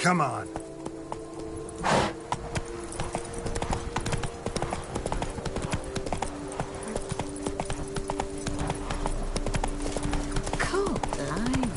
Come on. Cool, blimey.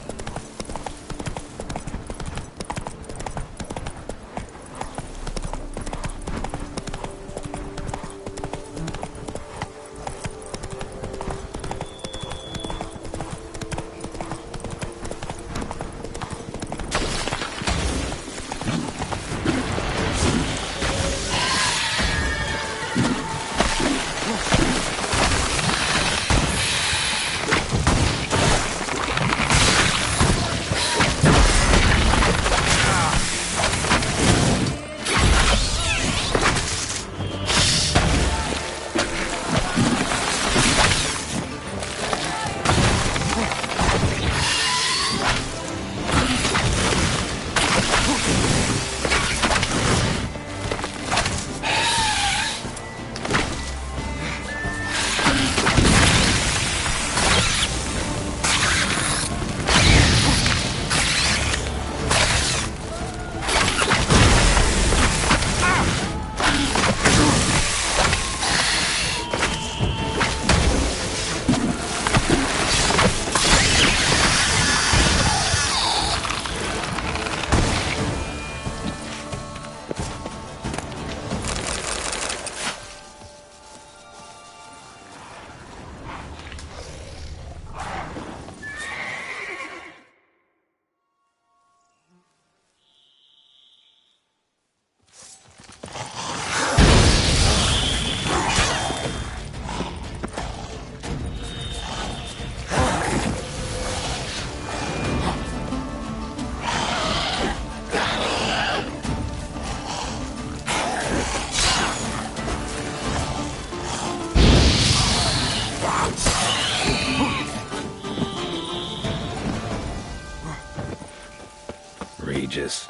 Regis.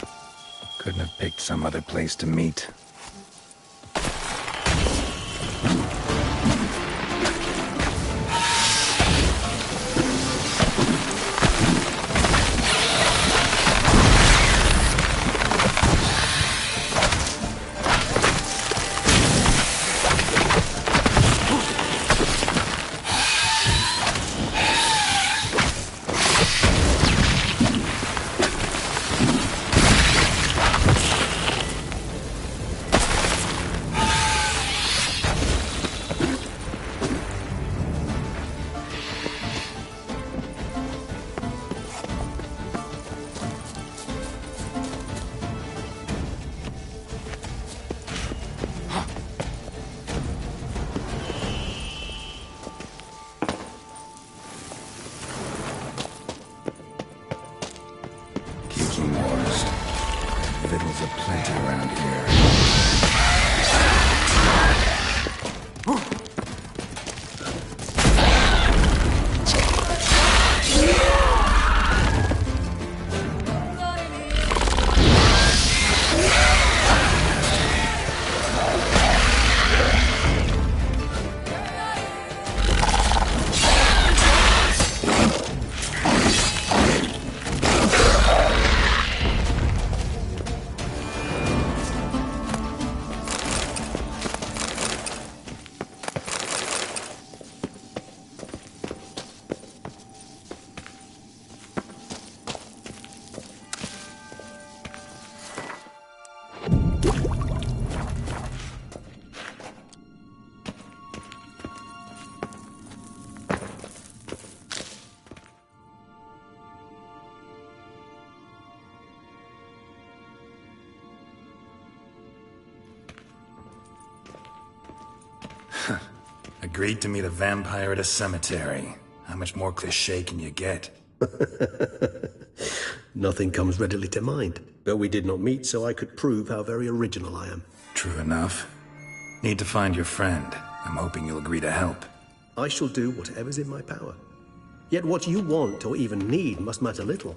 Couldn't have picked some other place to meet. Victuals aplenty around here. Agreed to meet a vampire at a cemetery. How much more cliché can you get? Nothing comes readily to mind. But we did not meet so I could prove how very original I am. True enough. Need to find your friend. I'm hoping you'll agree to help. I shall do whatever's in my power. Yet what you want or even need must matter little.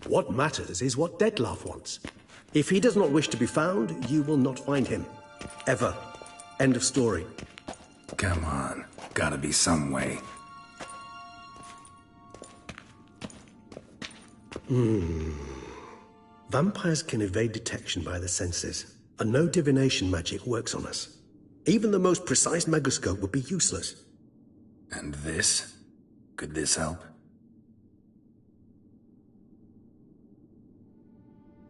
What matters is what Dettlaff wants. If he does not wish to be found, you will not find him. Ever. End of story. Come on. Gotta be some way. Vampires can evade detection by the senses, and no divination magic works on us. Even the most precise megoscope would be useless. And this? Could this help?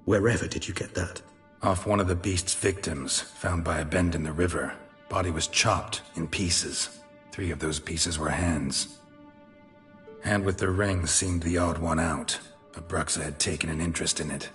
Wherever did you get that? Off one of the beast's victims, found by a bend in the river. Body was chopped in pieces. 3 of those pieces were hands. Hand with the ring seemed the odd one out. Abruxa had taken an interest in it.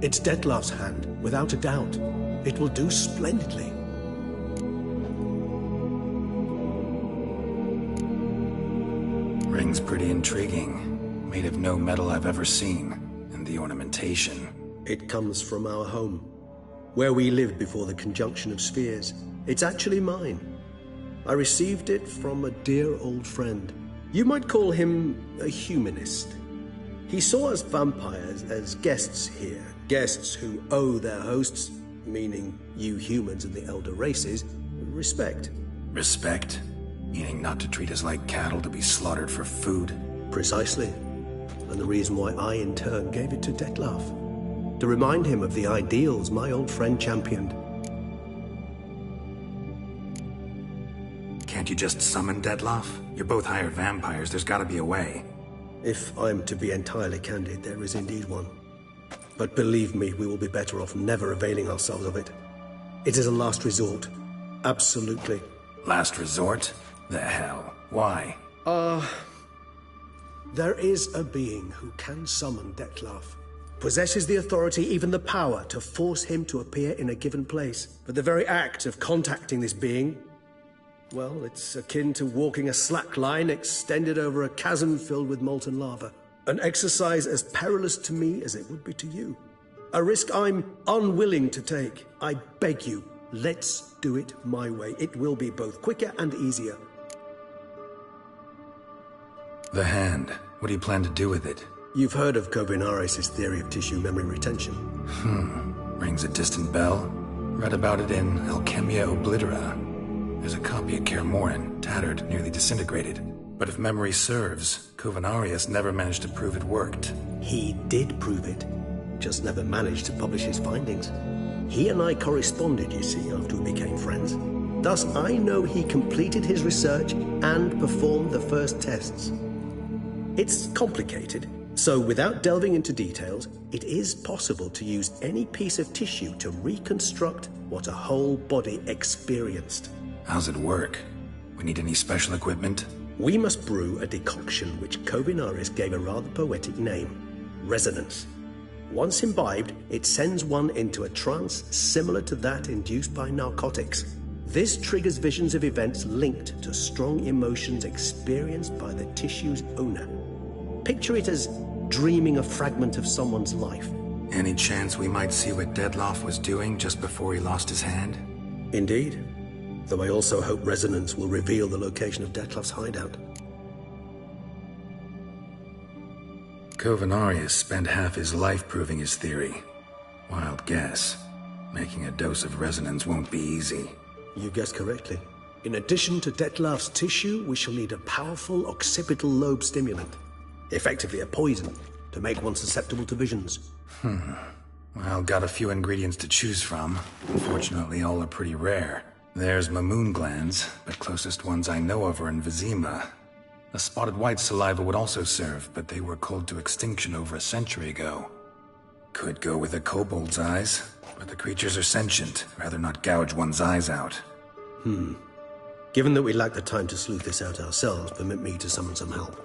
It's Detlef's hand, without a doubt. It will do splendidly. Ring's pretty intriguing. Made of no metal I've ever seen. And the ornamentation. It comes from our home, where we lived before the conjunction of spheres. It's actually mine. I received it from a dear old friend. You might call him a humanist. He saw us vampires as guests here. Guests who owe their hosts, meaning you humans and the elder races, respect. Respect? Meaning not to treat us like cattle to be slaughtered for food? Precisely. And the reason why I, in turn, gave it to Detlef. To remind him of the ideals my old friend championed. Can't you just summon Detlef? You're both hired vampires, there's gotta be a way. If I'm to be entirely candid, there is indeed one. But believe me, we will be better off never availing ourselves of it. It is a last resort. Absolutely. Last resort? The hell? Why? There is a being who can summon Detlef. Possesses the authority, even the power, to force him to appear in a given place. But the very act of contacting this being, well, it's akin to walking a slack line extended over a chasm filled with molten lava. An exercise as perilous to me as it would be to you. A risk I'm unwilling to take. I beg you, let's do it my way. It will be both quicker and easier. The hand. What do you plan to do with it? You've heard of Kovinaris' theory of tissue memory retention. Rings a distant bell. Read about it in Alchemia Oblitera. There's a copy of Kermoran, tattered, nearly disintegrated. But if memory serves, Kovinaris never managed to prove it worked. He did prove it, just never managed to publish his findings. He and I corresponded, you see, after we became friends. Thus, I know he completed his research and performed the first tests. It's complicated, so without delving into details, it is possible to use any piece of tissue to reconstruct what a whole body experienced. How's it work? We need any special equipment? We must brew a decoction which Kovinaris gave a rather poetic name, resonance. Once imbibed, it sends one into a trance similar to that induced by narcotics. This triggers visions of events linked to strong emotions experienced by the tissue's owner. Picture it as dreaming a fragment of someone's life. Any chance we might see what Detlef was doing just before he lost his hand? Indeed. Though I also hope resonance will reveal the location of Detlef's hideout. Kovinaris spent half his life proving his theory. Wild guess. Making a dose of resonance won't be easy. You guessed correctly. In addition to Detlef's tissue, we shall need a powerful occipital lobe stimulant. Effectively a poison, to make one susceptible to visions. Well, got a few ingredients to choose from. Unfortunately, all are pretty rare. There's Mamoon glands, but closest ones I know of are in Vizima. A spotted white saliva would also serve, but they were cold to extinction over a century ago. Could go with a kobold's eyes, but the creatures are sentient. Rather not gouge one's eyes out. Given that we lack the time to sleuth this out ourselves, permit me to summon some help.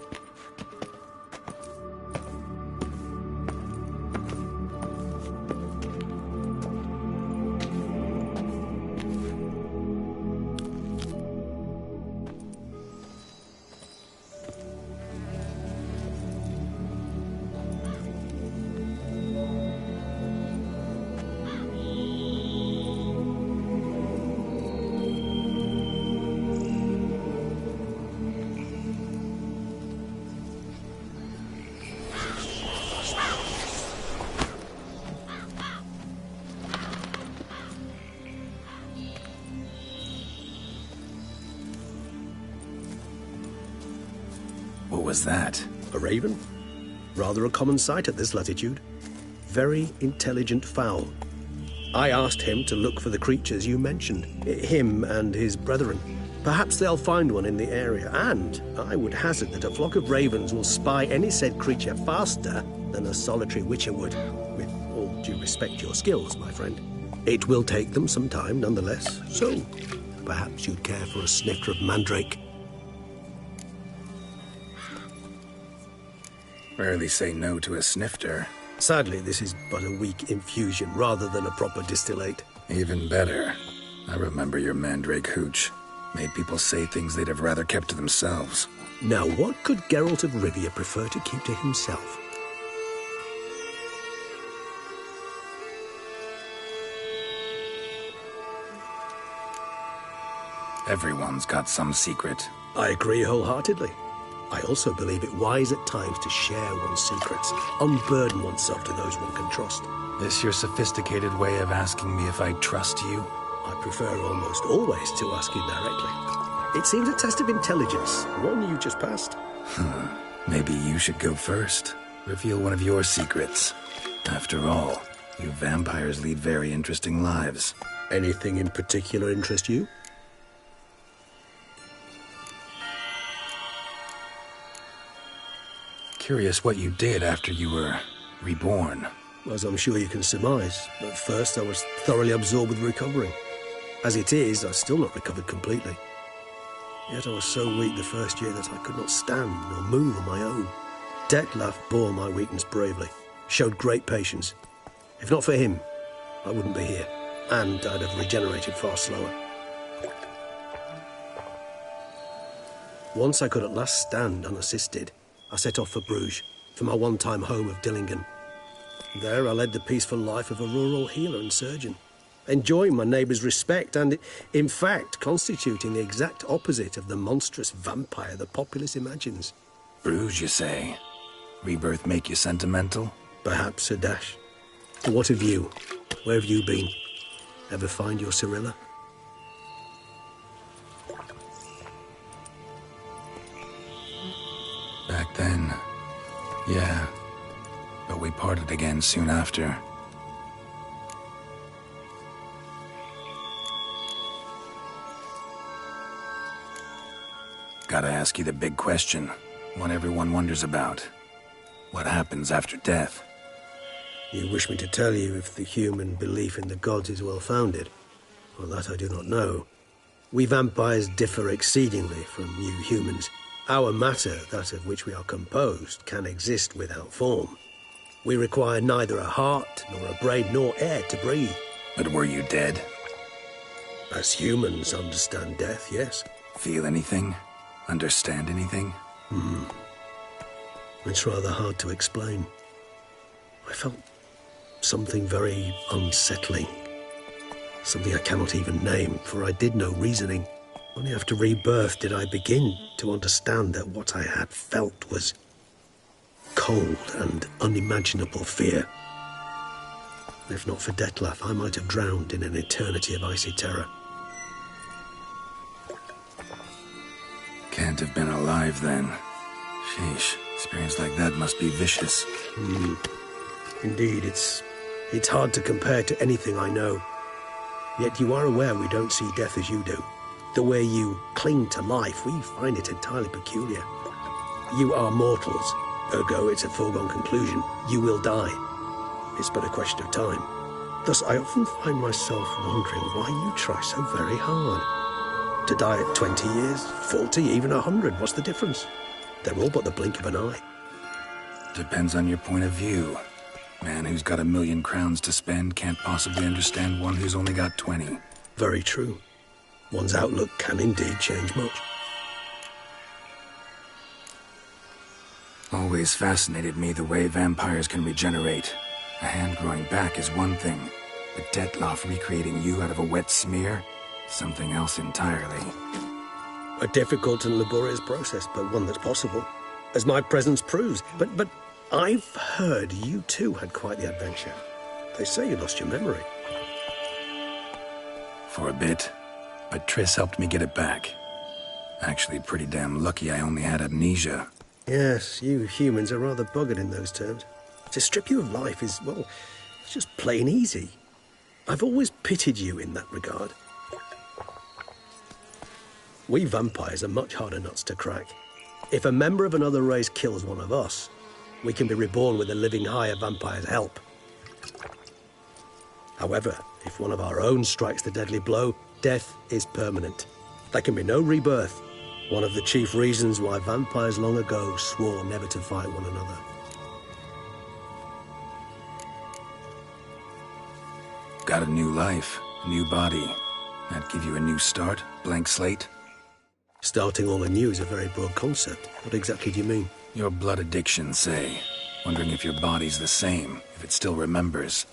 was that? A raven? Rather a common sight at this latitude. Very intelligent fowl. I asked him to look for the creatures you mentioned, him and his brethren. Perhaps they'll find one in the area, and I would hazard that a flock of ravens will spy any said creature faster than a solitary witcher would. With all due respect to your skills, my friend. It will take them some time, nonetheless, so perhaps you'd care for a snifter of mandrake. Rarely say no to a snifter. Sadly, this is but a weak infusion rather than a proper distillate. Even better. I remember your mandrake hooch. Made people say things they'd have rather kept to themselves. Now, what could Geralt of Rivia prefer to keep to himself? Everyone's got some secret. I agree wholeheartedly. I also believe it wise at times to share one's secrets, unburden oneself to those one can trust. This your sophisticated way of asking me if I trust you? I prefer almost always to ask you directly. It seems a test of intelligence, one you just passed. Maybe you should go first. Reveal one of your secrets. After all, you vampires lead very interesting lives. Anything in particular interest you? Curious what you did after you were reborn. As I'm sure you can surmise, at first I was thoroughly absorbed with recovering. As it is, I've still not recovered completely. Yet I was so weak the first year that I could not stand nor move on my own. Detlef bore my weakness bravely, showed great patience. If not for him, I wouldn't be here, and I'd have regenerated far slower. Once I could at last stand unassisted, I set off for Bruges, for my one-time home of Dillingen. There I led the peaceful life of a rural healer and surgeon, enjoying my neighbours' respect and, in fact, constituting the exact opposite of the monstrous vampire the populace imagines. Bruges, you say? Rebirth make you sentimental? Perhaps a dash. What of you? Where have you been? Ever find your Cyrilla? Back then, yeah. But we parted again soon after. Gotta ask you the big question, one everyone wonders about. What happens after death? You wish me to tell you if the human belief in the gods is well-founded? Well, that I do not know. We vampires differ exceedingly from you humans. Our matter, that of which we are composed, can exist without form. We require neither a heart, nor a brain, nor air to breathe. But were you dead? As humans understand death, yes. Feel anything? Understand anything? It's rather hard to explain. I felt something very unsettling. Something I cannot even name, for I did no reasoning. Only after rebirth did I begin to understand that what I had felt was cold and unimaginable fear. If not for Detlef, I might have drowned in an eternity of icy terror. Can't have been alive then. Sheesh, experience like that must be vicious. Indeed, it's hard to compare to anything I know. Yet you are aware we don't see death as you do. The way you cling to life, we find it entirely peculiar. You are mortals, ergo it's a foregone conclusion. You will die. It's but a question of time. Thus, I often find myself wondering why you try so very hard. To die at 20 years, 40, even 100, what's the difference? They're all but the blink of an eye. Depends on your point of view. Man who's got 1,000,000 crowns to spend can't possibly understand one who's only got 20. Very true. One's outlook can indeed change much. Always fascinated me the way vampires can regenerate. A hand growing back is one thing, but Detlef recreating you out of a wet smear? Something else entirely. A difficult and laborious process, but one that's possible, as my presence proves. But I've heard you too had quite the adventure. They say you lost your memory. For a bit, but Triss helped me get it back. Actually, pretty damn lucky I only had amnesia. Yes, you humans are rather buggered in those terms. To strip you of life is, well, it's just plain easy. I've always pitied you in that regard. We vampires are much harder nuts to crack. If a member of another race kills one of us, we can be reborn with a living higher vampire's help. However, if one of our own strikes the deadly blow, death is permanent. There can be no rebirth. One of the chief reasons why vampires long ago swore never to fight one another. Got a new life, a new body. That give you a new start? Blank slate? Starting all anew is a very broad concept. What exactly do you mean? Your blood addiction, say. Wondering if your body's the same, if it still remembers.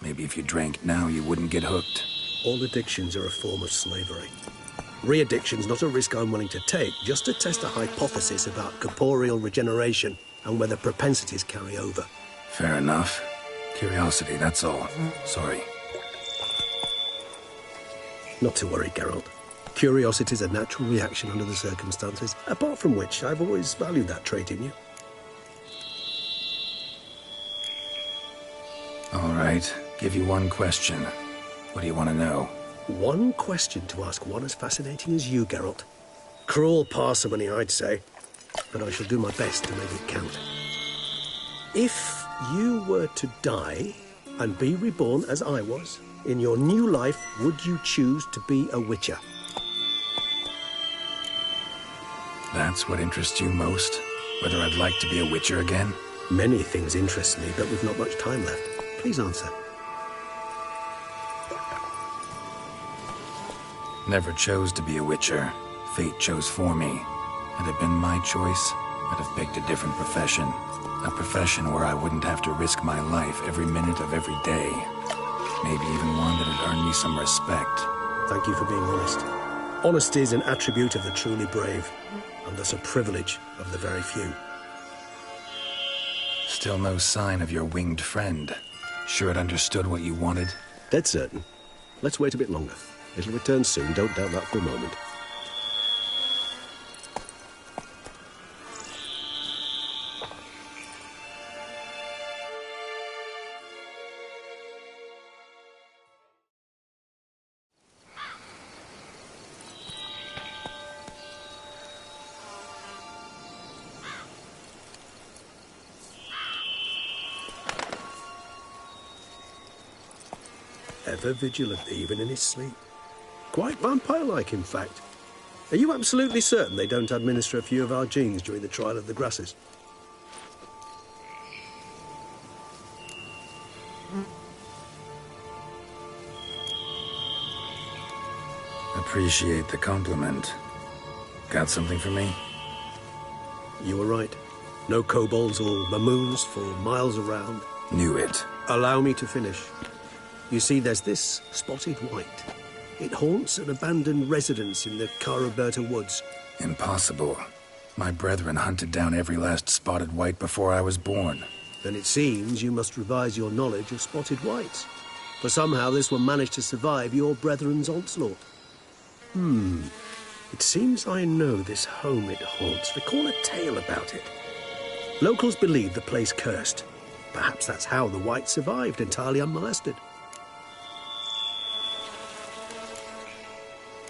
Maybe if you drank now, you wouldn't get hooked. All addictions are a form of slavery. Re-addiction's not a risk I'm willing to take, just to test a hypothesis about corporeal regeneration and whether propensities carry over. Fair enough. Curiosity, that's all. Sorry. Not to worry, Geralt. Curiosity's a natural reaction under the circumstances, apart from which I've always valued that trait in you. All right, give you one question. What do you want to know? One question to ask one as fascinating as you, Geralt. Cruel parsimony, I'd say, but I shall do my best to make it count. If you were to die and be reborn as I was, in your new life, would you choose to be a Witcher? That's what interests you most? Whether I'd like to be a Witcher again? Many things interest me, but we've not much time left. Please answer. Never chose to be a Witcher. Fate chose for me. Had it been my choice, I'd have picked a different profession. A profession where I wouldn't have to risk my life every minute of every day. Maybe even one that'd earn me some respect. Thank you for being honest. Honesty is an attribute of the truly brave, and thus a privilege of the very few. Still no sign of your winged friend. Sure it understood what you wanted? Dead certain. Let's wait a bit longer. It'll return soon, don't doubt that for a moment. Ever vigilant, even in his sleep. Quite vampire-like, in fact. Are you absolutely certain they don't administer a few of our genes during the trial of the grasses? Appreciate the compliment. Got something for me? You were right. No kobolds or mamoons for miles around. Knew it. Allow me to finish. You see, there's this spotted white. It haunts an abandoned residence in the Caraberta woods. Impossible. My brethren hunted down every last spotted white before I was born. Then it seems you must revise your knowledge of spotted whites. For somehow this one managed to survive your brethren's onslaught. It seems I know this home it haunts. Recall a tale about it. Locals believe the place cursed. Perhaps that's how the whites survived entirely unmolested.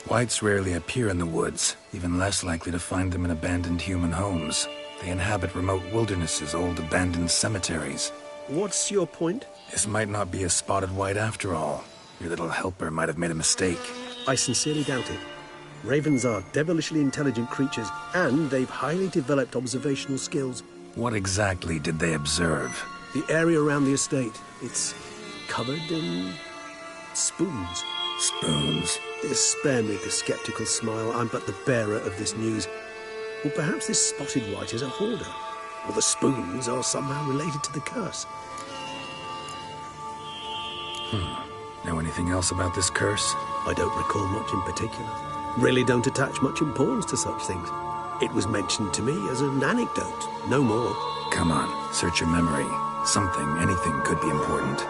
Whites rarely appear in the woods, even less likely to find them in abandoned human homes. They inhabit remote wildernesses, old abandoned cemeteries. What's your point? This might not be a spotted white after all. Your little helper might have made a mistake. I sincerely doubt it. Ravens are devilishly intelligent creatures, and they've highly developed observational skills. What exactly did they observe? The area around the estate, it's covered in spoons. Spoons? Spare me the skeptical smile. I'm but the bearer of this news. Or perhaps this spotted white is a hoarder. Or the spoons are somehow related to the curse. Know anything else about this curse? I don't recall much in particular. Really don't attach much importance to such things. It was mentioned to me as an anecdote, no more. Come on, search your memory. Something, anything could be important.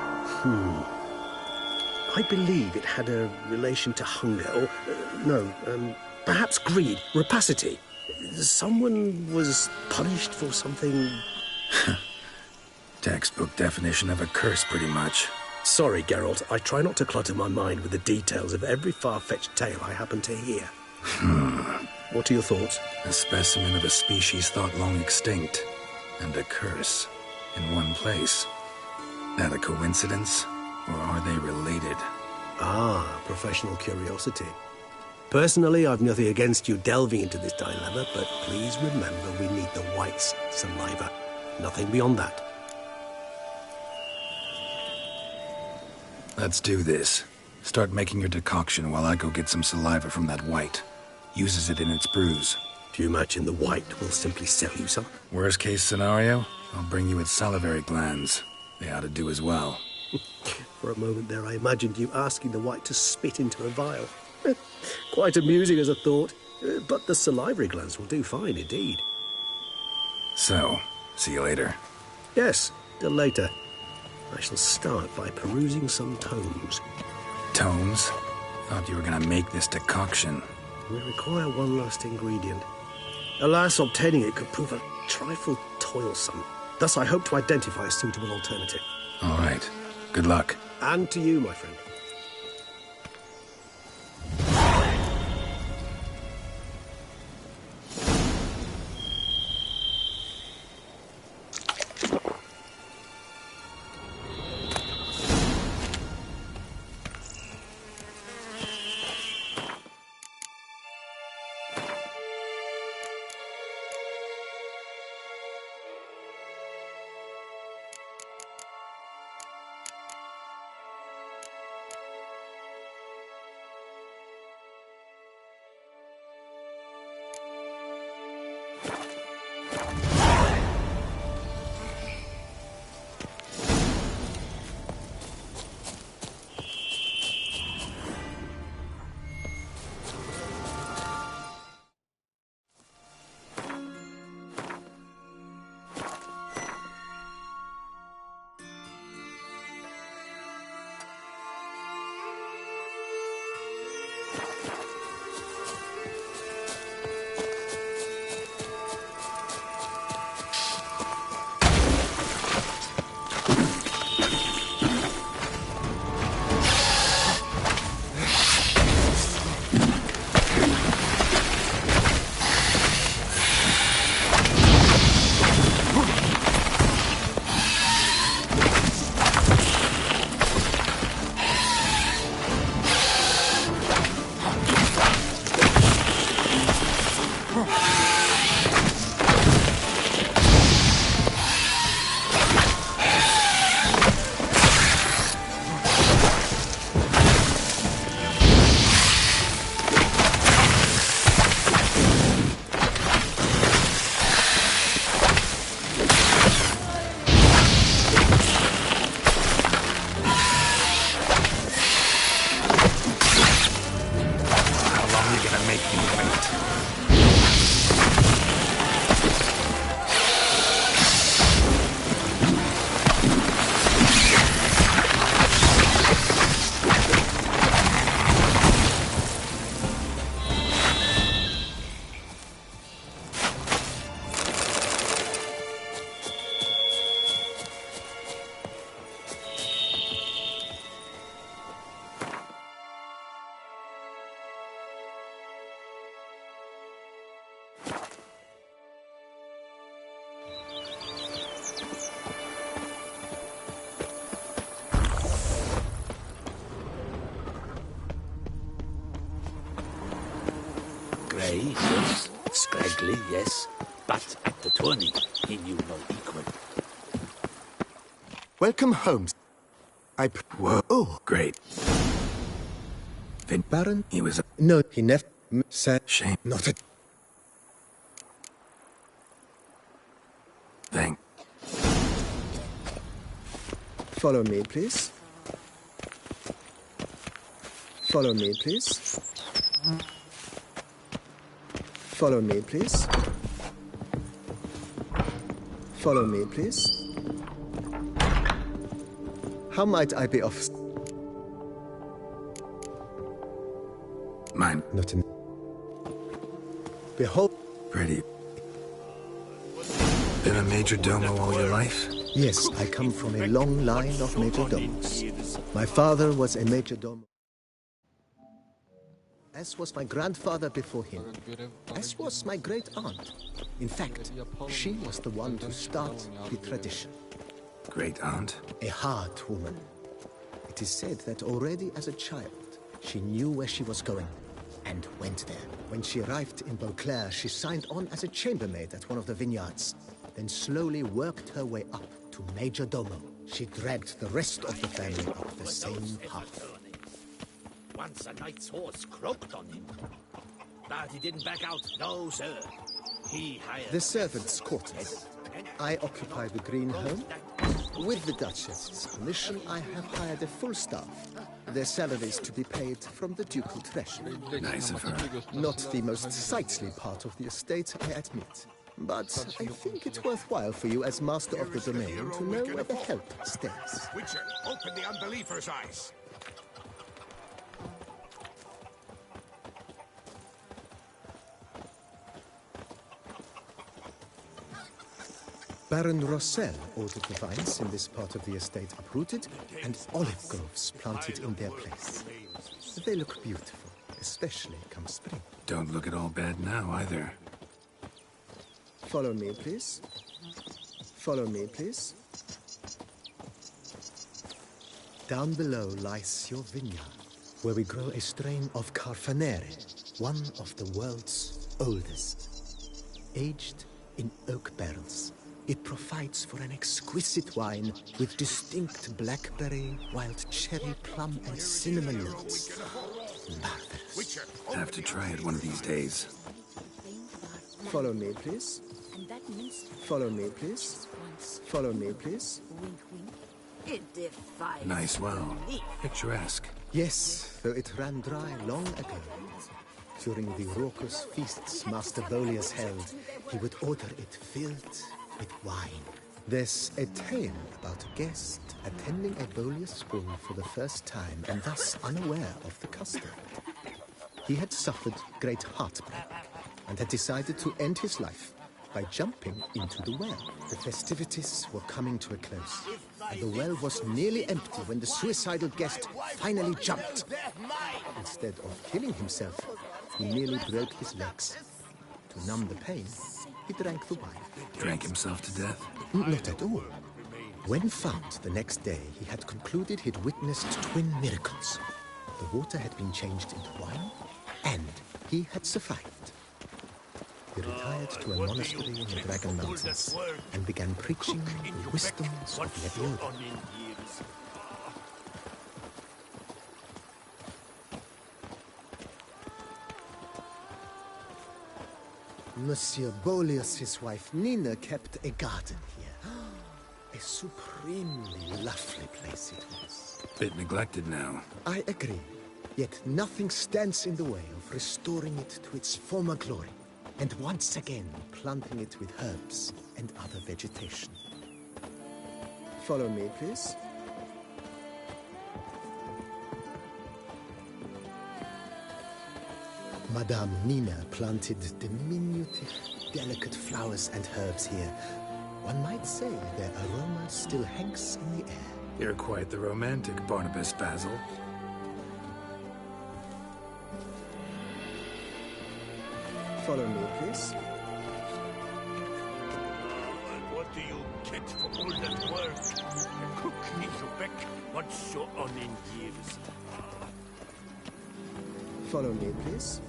I believe it had a relation to hunger, or, perhaps greed, rapacity. Someone was punished for something... Textbook definition of a curse, pretty much. Sorry, Geralt. I try not to clutter my mind with the details of every far-fetched tale I happen to hear. What are your thoughts? A specimen of a species thought long extinct, and a curse in one place. That a coincidence, or are they related? Ah, professional curiosity. Personally, I've nothing against you delving into this dilemma, but please remember we need the white's saliva. Nothing beyond that. Let's do this. Start making your decoction while I go get some saliva from that white. Uses it in its brews. Do you imagine the white will simply sell you some? Worst case scenario, I'll bring you its salivary glands. They ought to do as well. For a moment there, I imagined you asking the white to spit into a vial. Quite amusing as a thought, but the salivary glands will do fine indeed. So, see you later. Yes, till later. I shall start by perusing some tomes. Tomes? Thought you were gonna make this decoction. We require one last ingredient. Alas, obtaining it could prove a trifle toilsome. Thus, I hope to identify a suitable alternative. All right. Good luck. And to you, my friend. Grey, yes. Scraggly, yes. But at the tourney, he knew no equal. Welcome home. Whoa. Oh, Great. Baron? He was a... No, he never said... Shame. Not a... Thing. Follow me, please. Follow me, please. Follow me, please. Follow me, please. How might I be of... Mine. Not in... Behold... pretty. Been a major domo all your life? Yes, I come from a long line of major domes. My father was a major domo, as was my grandfather before him, as was my great aunt. In fact, she was the one to start the tradition. Great aunt? A hard woman. It is said that already as a child, she knew where she was going and went there. When she arrived in Beauclair, she signed on as a chambermaid at one of the vineyards, then slowly worked her way up to Major Domo. She dragged the rest of the family up the same path. Once a knight's horse croaked on him, but he didn't back out. No, sir. He hired The servants' quarters. I occupy the green home. With the Duchess's permission, I have hired a full staff. Their salaries to be paid from the ducal treasury. Nice of her. Not the most sightly part of the estate, I admit. But I think it's worthwhile for you as master of the domain to know where the help stays. Witcher, open the unbeliever's eyes. Baron Rossel ordered the vines in this part of the estate uprooted and olive groves planted in their place. They look beautiful, especially come spring. Don't look at all bad now, either. Follow me, please. Follow me, please. Down below lies your vineyard, where we grow a strain of Carfanere, one of the world's oldest. Aged in oak barrels, it provides for an exquisite wine with distinct blackberry, wild cherry, plum, and cinnamon notes. Marvelous. Have to try it one of these days. Follow me, please. Follow me, please. Follow me, please. Nice well. Picturesque. Yes, though it ran dry long ago. During the raucous feasts Master Bolius held, he would order it filled with wine. There's a tale about a guest attending a Bolius school for the first time and thus unaware of the custom. He had suffered great heartbreak and had decided to end his life by jumping into the well. The festivities were coming to a close, and the well was nearly empty when the suicidal guest finally jumped. Instead of killing himself, he nearly broke his legs. To numb the pain, he drank the wine. Drank himself to death? Not at all. When found the next day, he had concluded he'd witnessed twin miracles. The water had been changed into wine, and he had survived. He retired to a monastery in the Dragon Mountains and began preaching the wisdoms of Leviosa. Monsieur Bolius, his wife Nina, kept a garden here. A supremely lovely place it was. Bit neglected now. I agree. Yet nothing stands in the way of restoring it to its former glory, and once again planting it with herbs and other vegetation. Follow me, please. Madame Nina planted diminutive, delicate flowers and herbs here. One might say their aroma still hangs in the air. You're quite the romantic, Barnabas Basil. Follow me, please. And what do you get for all that work? A cook in Quebec once so on in years. Follow me, please.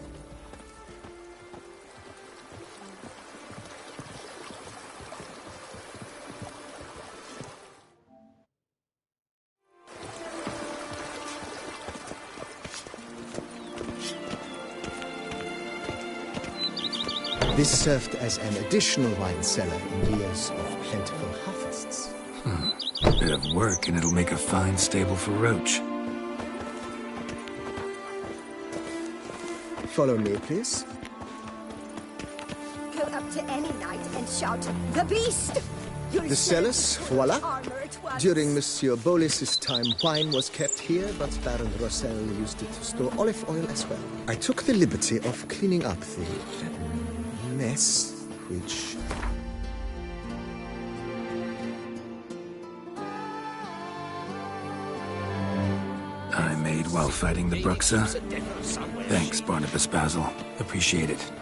This served as an additional wine cellar in years of plentiful harvests. A bit of work and it'll make a fine stable for Roach. Follow me, please. Go up to any knight and shout, "The beast!" The cellars, voila. During Monsieur Bolis's time, wine was kept here, but Baron Rossel used it to store olive oil as well. I took the liberty of cleaning up the mess, which... I made while fighting the Bruxa. There's a devil somewhere. Thanks, Barnabas Basil. Appreciate it.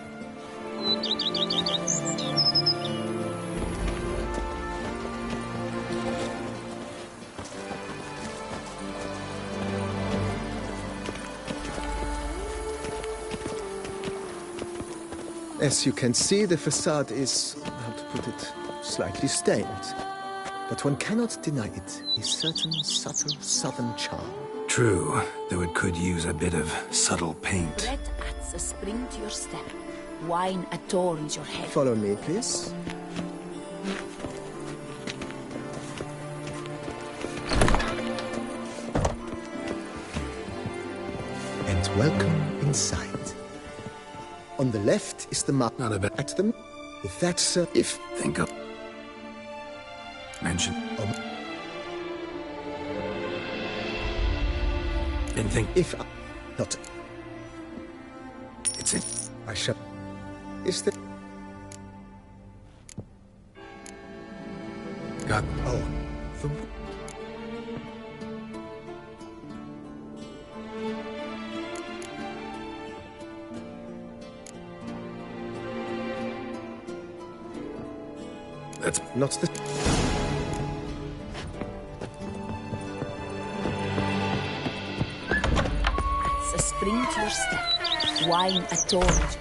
As you can see, the facade is, how to put it, slightly stained. But one cannot deny it, a certain subtle southern charm. True, though it could use a bit of subtle paint. Bread adds a spring to your step. Wine adorns your head. Follow me, please. And welcome inside. On the left is the mark. Not a bad. At them. If that's if. Think of... Mention... Didn't think... If not. It's in... I shall. Is there? Got... Oh. The... That's... Not the... Adds a spring to your step. Wine adorns.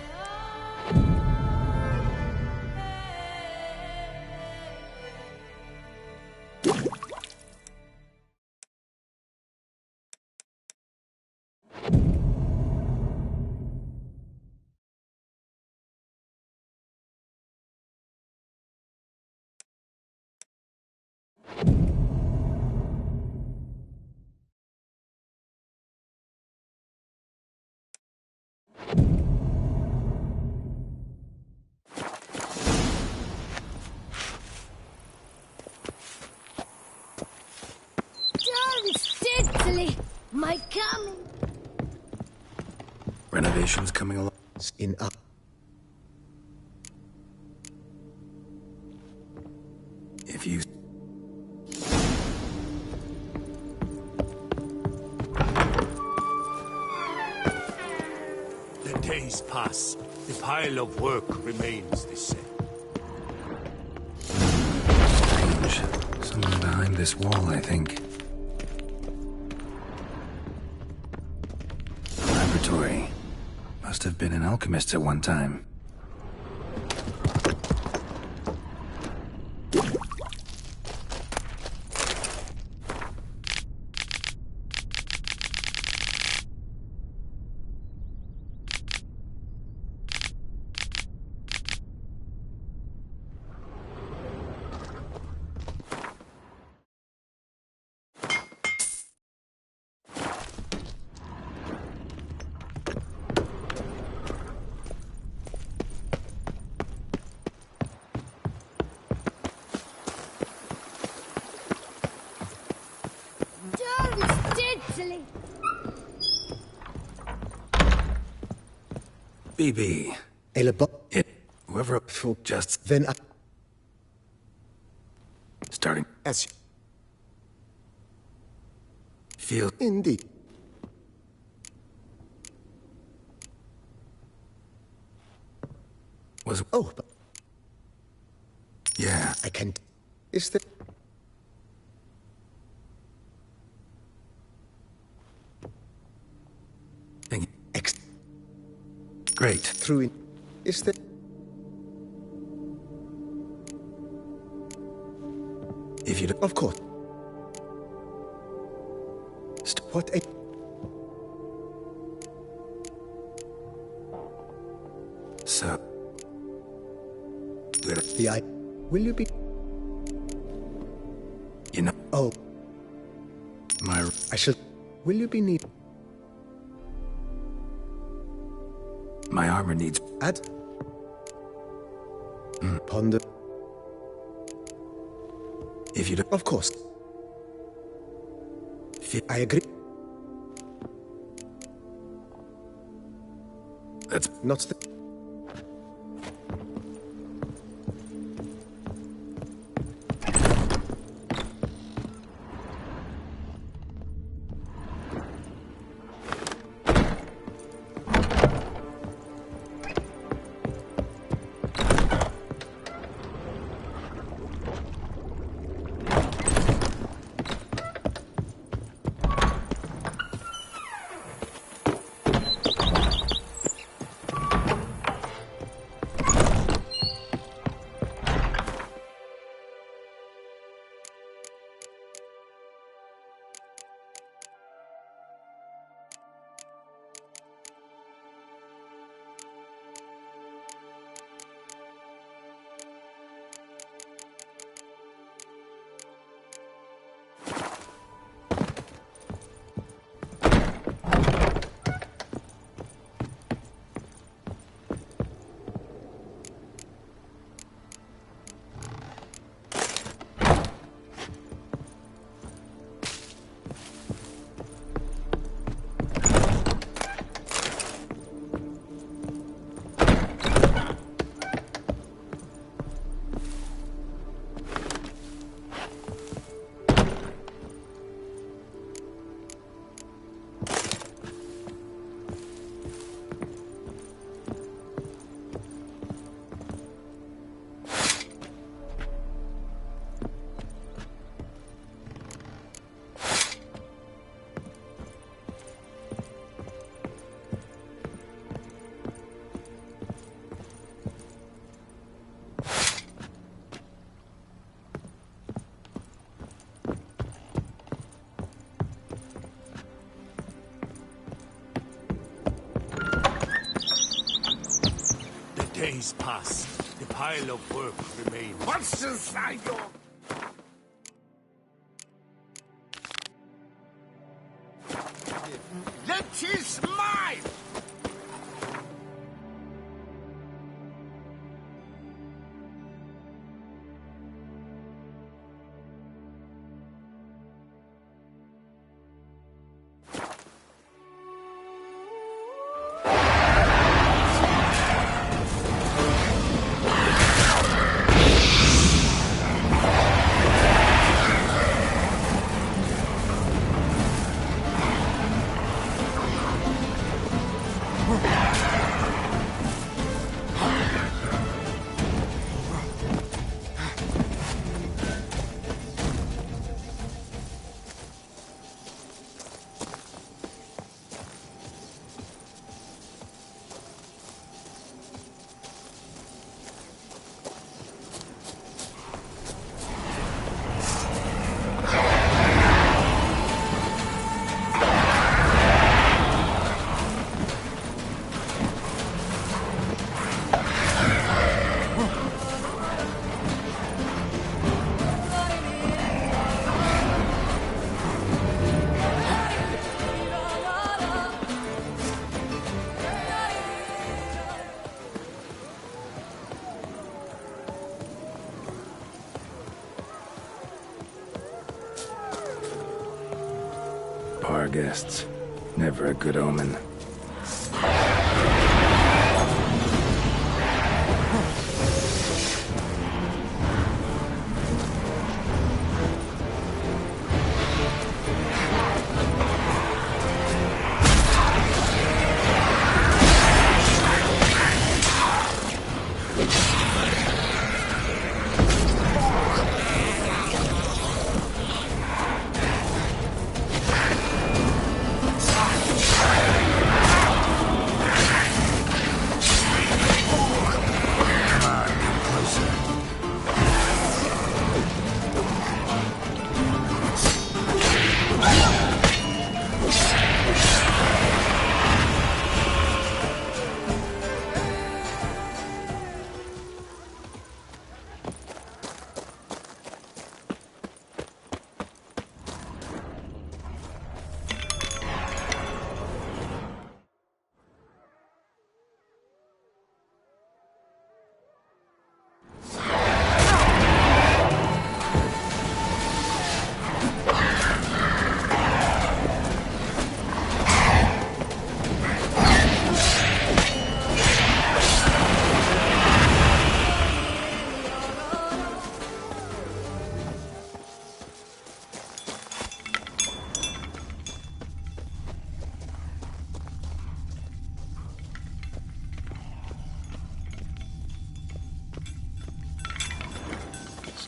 Don't steadily, my coming. Renovations coming along. In up. If you... The days pass. The pile of work remains the same. Strange. Someone behind this wall, I think. Laboratory. Must have been an alchemist at one time. Don't steadily. BB. Elebo. It... Whoever... Just... Then Starting... as Feel... indeed. Was... Oh, but Yeah. I can't. Is there? Thinking... Ex Great. through in. Is there? If you... Of course. What a... So... Good. The I. Will you be? You know... Oh, My... I shall. Will you be need? My armor needs... Add. Ponder. If you... Of course. Feel... I agree. That's... Not the. days pass, the pile of work remains. What's inside your... That is mine! Bar guests. Never a good omen.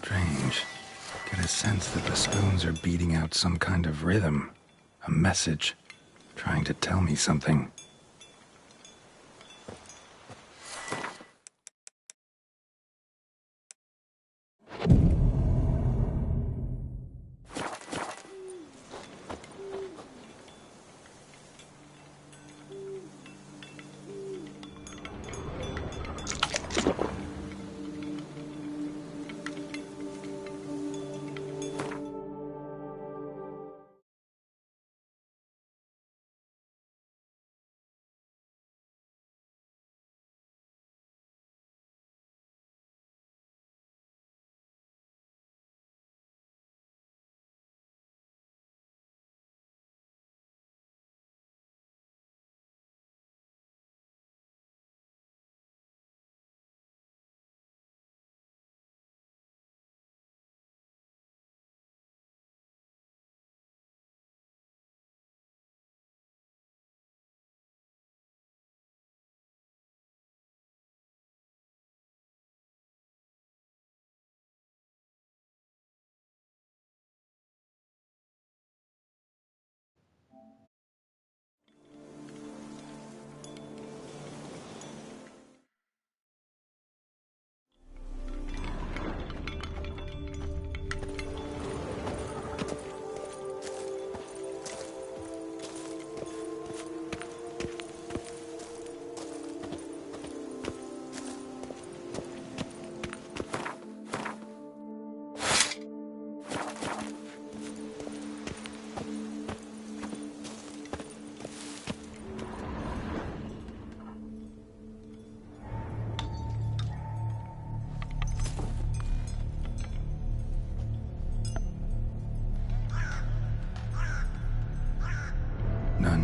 Strange. Get a sense that the spoons are beating out some kind of rhythm. A message. Trying to tell me something.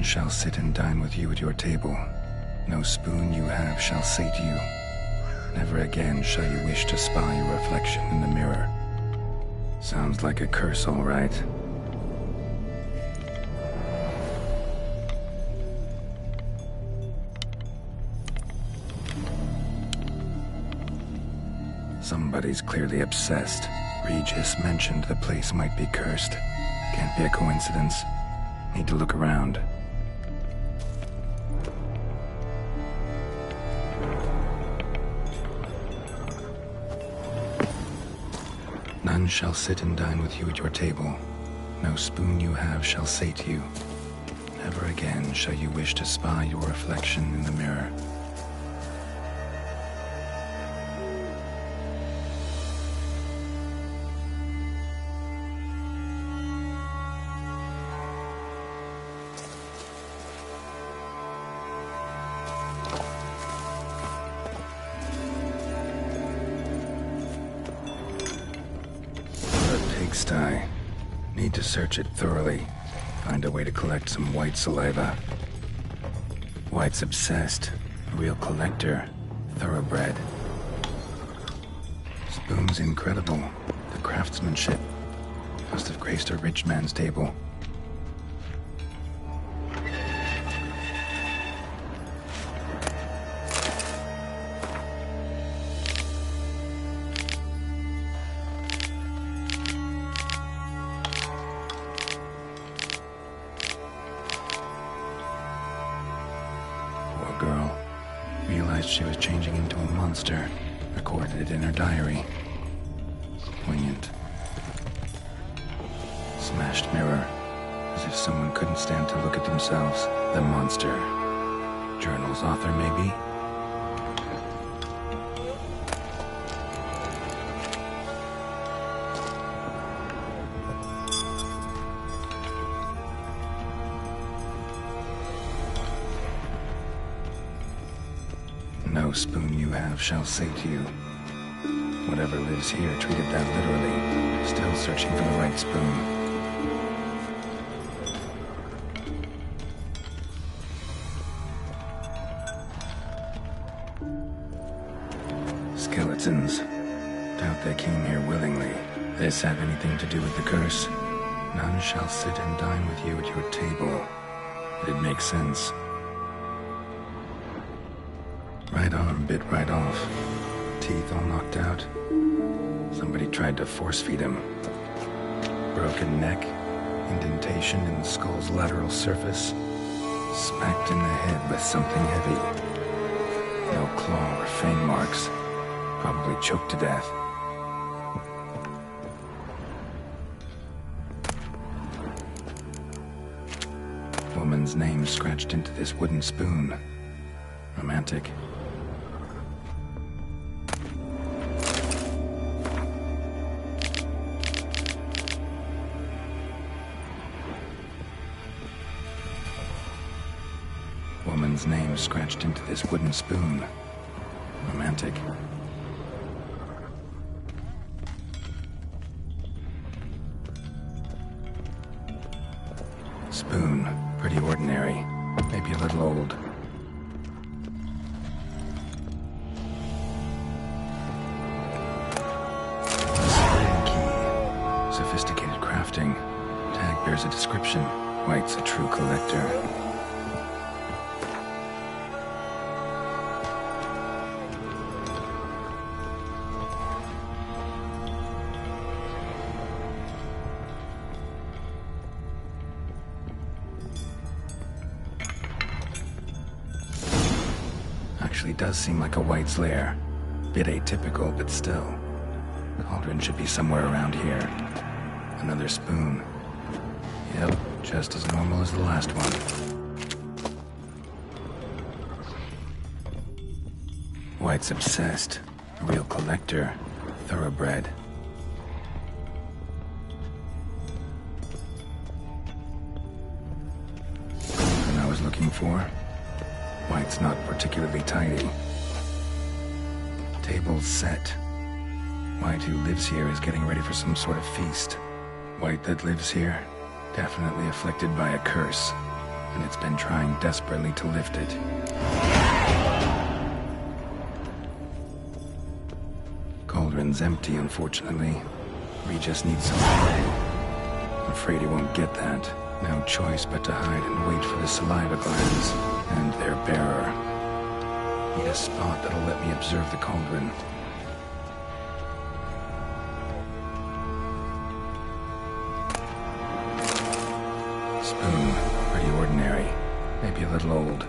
None shall sit and dine with you at your table. No spoon you have shall sate you. Never again shall you wish to spy your reflection in the mirror. Sounds like a curse, all right. Somebody's clearly obsessed. Regis mentioned the place might be cursed. Can't be a coincidence. Need to look around. None shall sit and dine with you at your table. No spoon you have shall sate you. Never again shall you wish to spy your reflection in the mirror. Pigsty. Need to search it thoroughly. Find a way to collect some white saliva. White's obsessed. A real collector. Thoroughbred. Spoon's incredible. The craftsmanship. Must have graced a rich man's table. Girl realized she was changing into a monster, recorded it in her diary. Poignant. Smashed mirror, as if someone couldn't stand to look at themselves. The monster. Journal's author, maybe? No spoon you have shall sate you. Whatever lives here treated that literally. Still searching for the right spoon. Skeletons. Doubt they came here willingly. This have anything to do with the curse? None shall sit and dine with you at your table. It makes sense. Right arm bit right off. Teeth all knocked out. Somebody tried to force feed him. Broken neck. Indentation in the skull's lateral surface. Smacked in the head with something heavy. No claw or fang marks. Probably choked to death. Woman's name scratched into this wooden spoon. Romantic. Woman's name scratched into this wooden spoon. Romantic. Spoon. Pretty ordinary. Maybe a little old. Key. Sophisticated crafting. Tag bears a description. White's a true collector. Actually does seem like a White's lair. Bit atypical, but still. Cauldron should be somewhere around here. Another spoon. Yep, just as normal as the last one. White's obsessed. A real collector. Thoroughbred. Cauldron I was looking for. White's not particularly tidy. Table's set. White who lives here is getting ready for some sort of feast. White that lives here, definitely afflicted by a curse. and it's been trying desperately to lift it. Cauldron's empty, unfortunately. We just need some help. I'm afraid he won't get that. No choice but to hide and wait for the saliva glands and their bearer. Need a spot that'll let me observe the cauldron. Spoon. Pretty ordinary. Maybe a little old.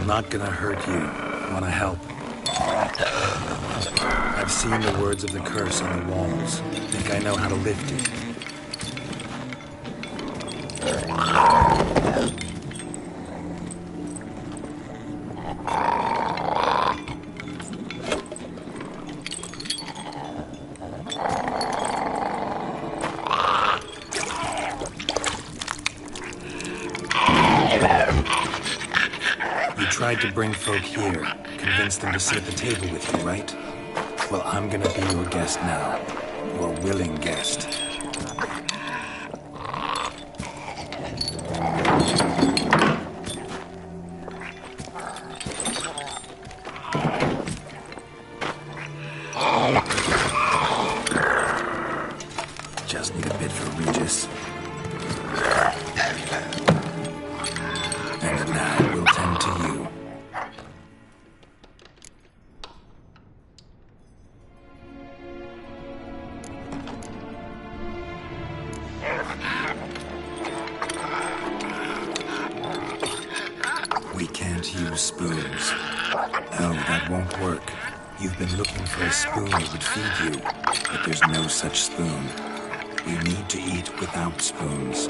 Not gonna hurt you. Wanna help? I've seen the words of the curse on the walls. Think I know how to lift it. Tried to bring folk here, convince them to sit at the table with you, right? Well, I'm gonna be your guest now. Your willing guest. Just need a bit for Regis. And now we'll tend to you. We can't use spoons. No, that won't work. You've been looking for a spoon that would feed you, but there's no such spoon. We need to eat without spoons.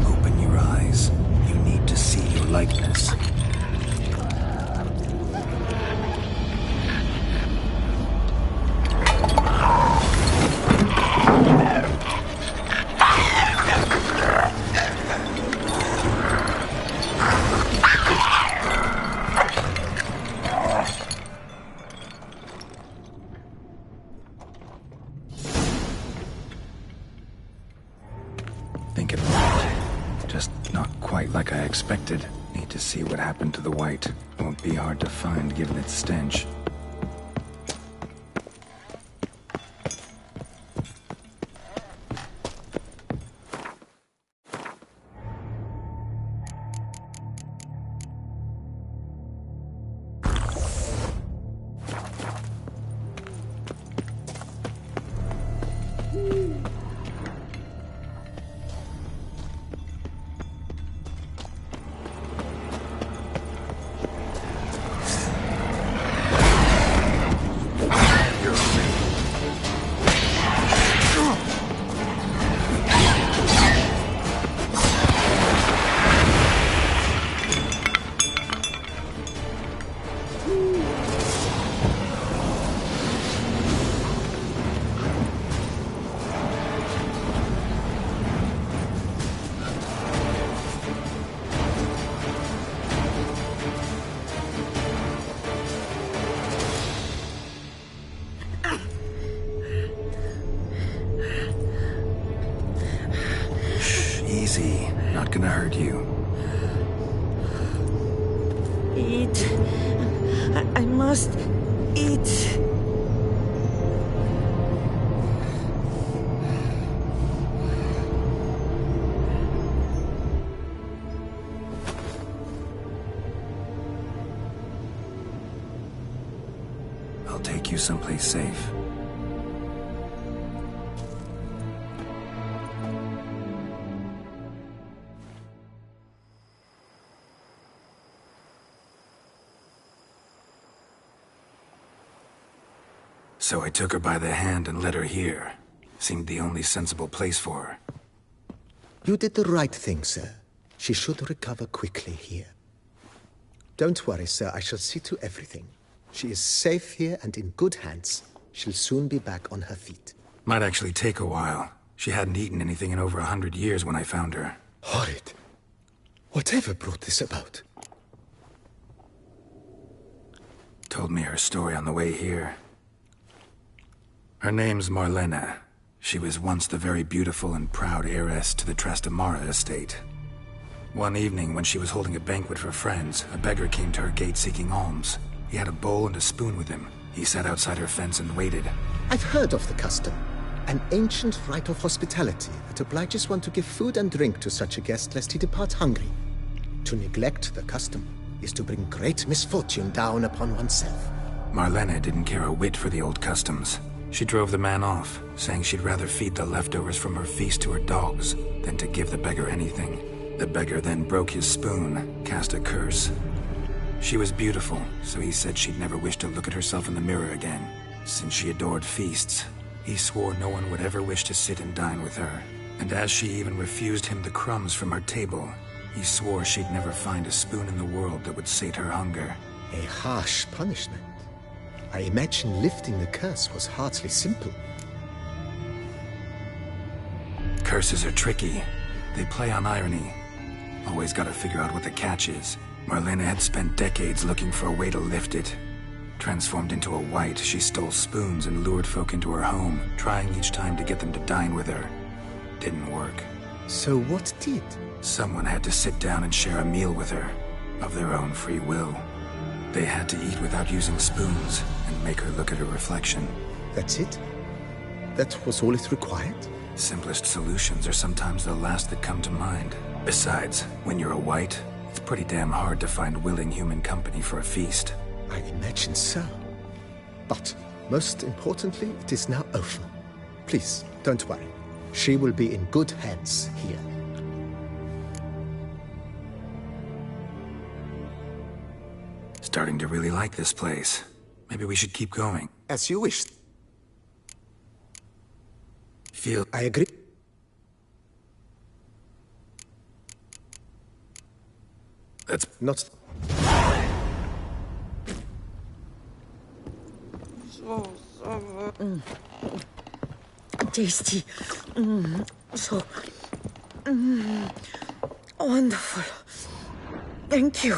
Open your eyes. You need to see your likeness. Think it worked. Just not quite like I expected. Need to see what happened to the white. Won't be hard to find given its stench. hurt you. Eat. I must eat. I'll take you someplace safe. So I took her by the hand and led her here. Seemed the only sensible place for her. You did the right thing, sir. She should recover quickly here. Don't worry, sir. I shall see to everything. She is safe here and in good hands. She'll soon be back on her feet. Might actually take a while. She hadn't eaten anything in over 100 years when I found her. Horrid. Whatever brought this about? Told me her story on the way here. Her name's Marlena. She was once the very beautiful and proud heiress to the Trastamara estate. One evening, when she was holding a banquet for friends, a beggar came to her gate seeking alms. He had a bowl and a spoon with him. He sat outside her fence and waited. I've heard of the custom. An ancient rite of hospitality that obliges one to give food and drink to such a guest lest he depart hungry. To neglect the custom is to bring great misfortune down upon oneself. Marlena didn't care a whit for the old customs. She drove the man off, saying she'd rather feed the leftovers from her feast to her dogs than to give the beggar anything. The beggar then broke his spoon, cast a curse. She was beautiful, so he said she'd never wish to look at herself in the mirror again. Since she adored feasts, he swore no one would ever wish to sit and dine with her. And as she even refused him the crumbs from her table, he swore she'd never find a spoon in the world that would sate her hunger. A harsh punishment. I imagine lifting the curse was hardly simple. Curses are tricky. They play on irony. Always gotta figure out what the catch is. Marlena had spent decades looking for a way to lift it. Transformed into a wight, she stole spoons and lured folk into her home, trying each time to get them to dine with her. Didn't work. So what did? Someone had to sit down and share a meal with her, of their own free will. They had to eat without using spoons, and make her look at her reflection. That's it? That was all it required? Simplest solutions are sometimes the last that come to mind. Besides, when you're a wight, it's pretty damn hard to find willing human company for a feast. I imagine so. But, most importantly, it is now over. Please, don't worry. She will be in good hands here. Starting to really like this place. Maybe we should keep going. As you wish. I agree. That's not... Tasty. So wonderful. Thank you.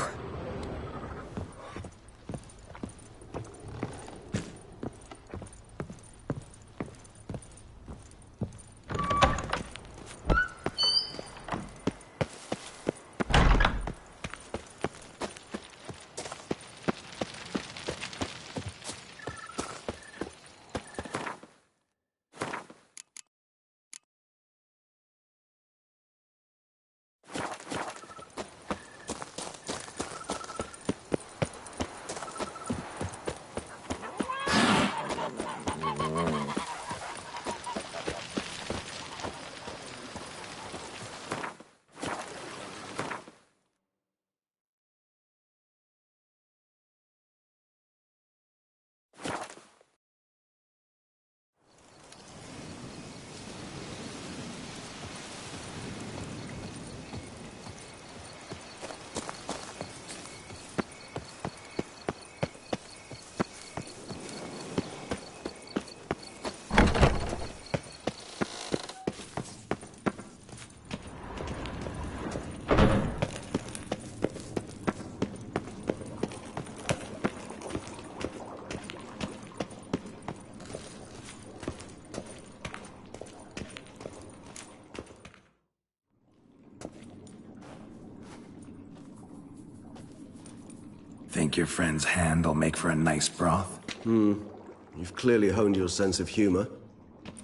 Think your friend's hand will make for a nice broth? You've clearly honed your sense of humor.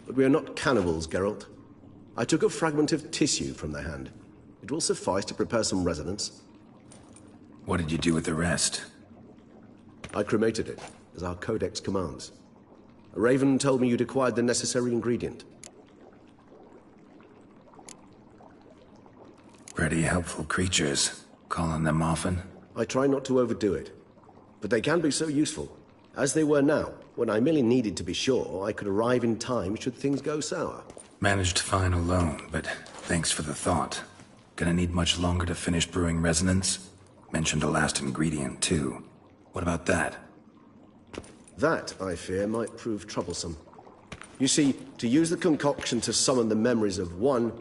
But we are not cannibals, Geralt. I took a fragment of tissue from their hand. It will suffice to prepare some resonance. What did you do with the rest? I cremated it, as our codex commands. A raven told me you'd acquired the necessary ingredient. Pretty helpful creatures. Call on them often? I try not to overdo it. But they can be so useful. As they were now, when I merely needed to be sure I could arrive in time should things go sour. Managed fine alone, but thanks for the thought. Gonna need much longer to finish brewing resonance? Mentioned a last ingredient, too. What about that? That, I fear, might prove troublesome. You see, to use the concoction to summon the memories of one,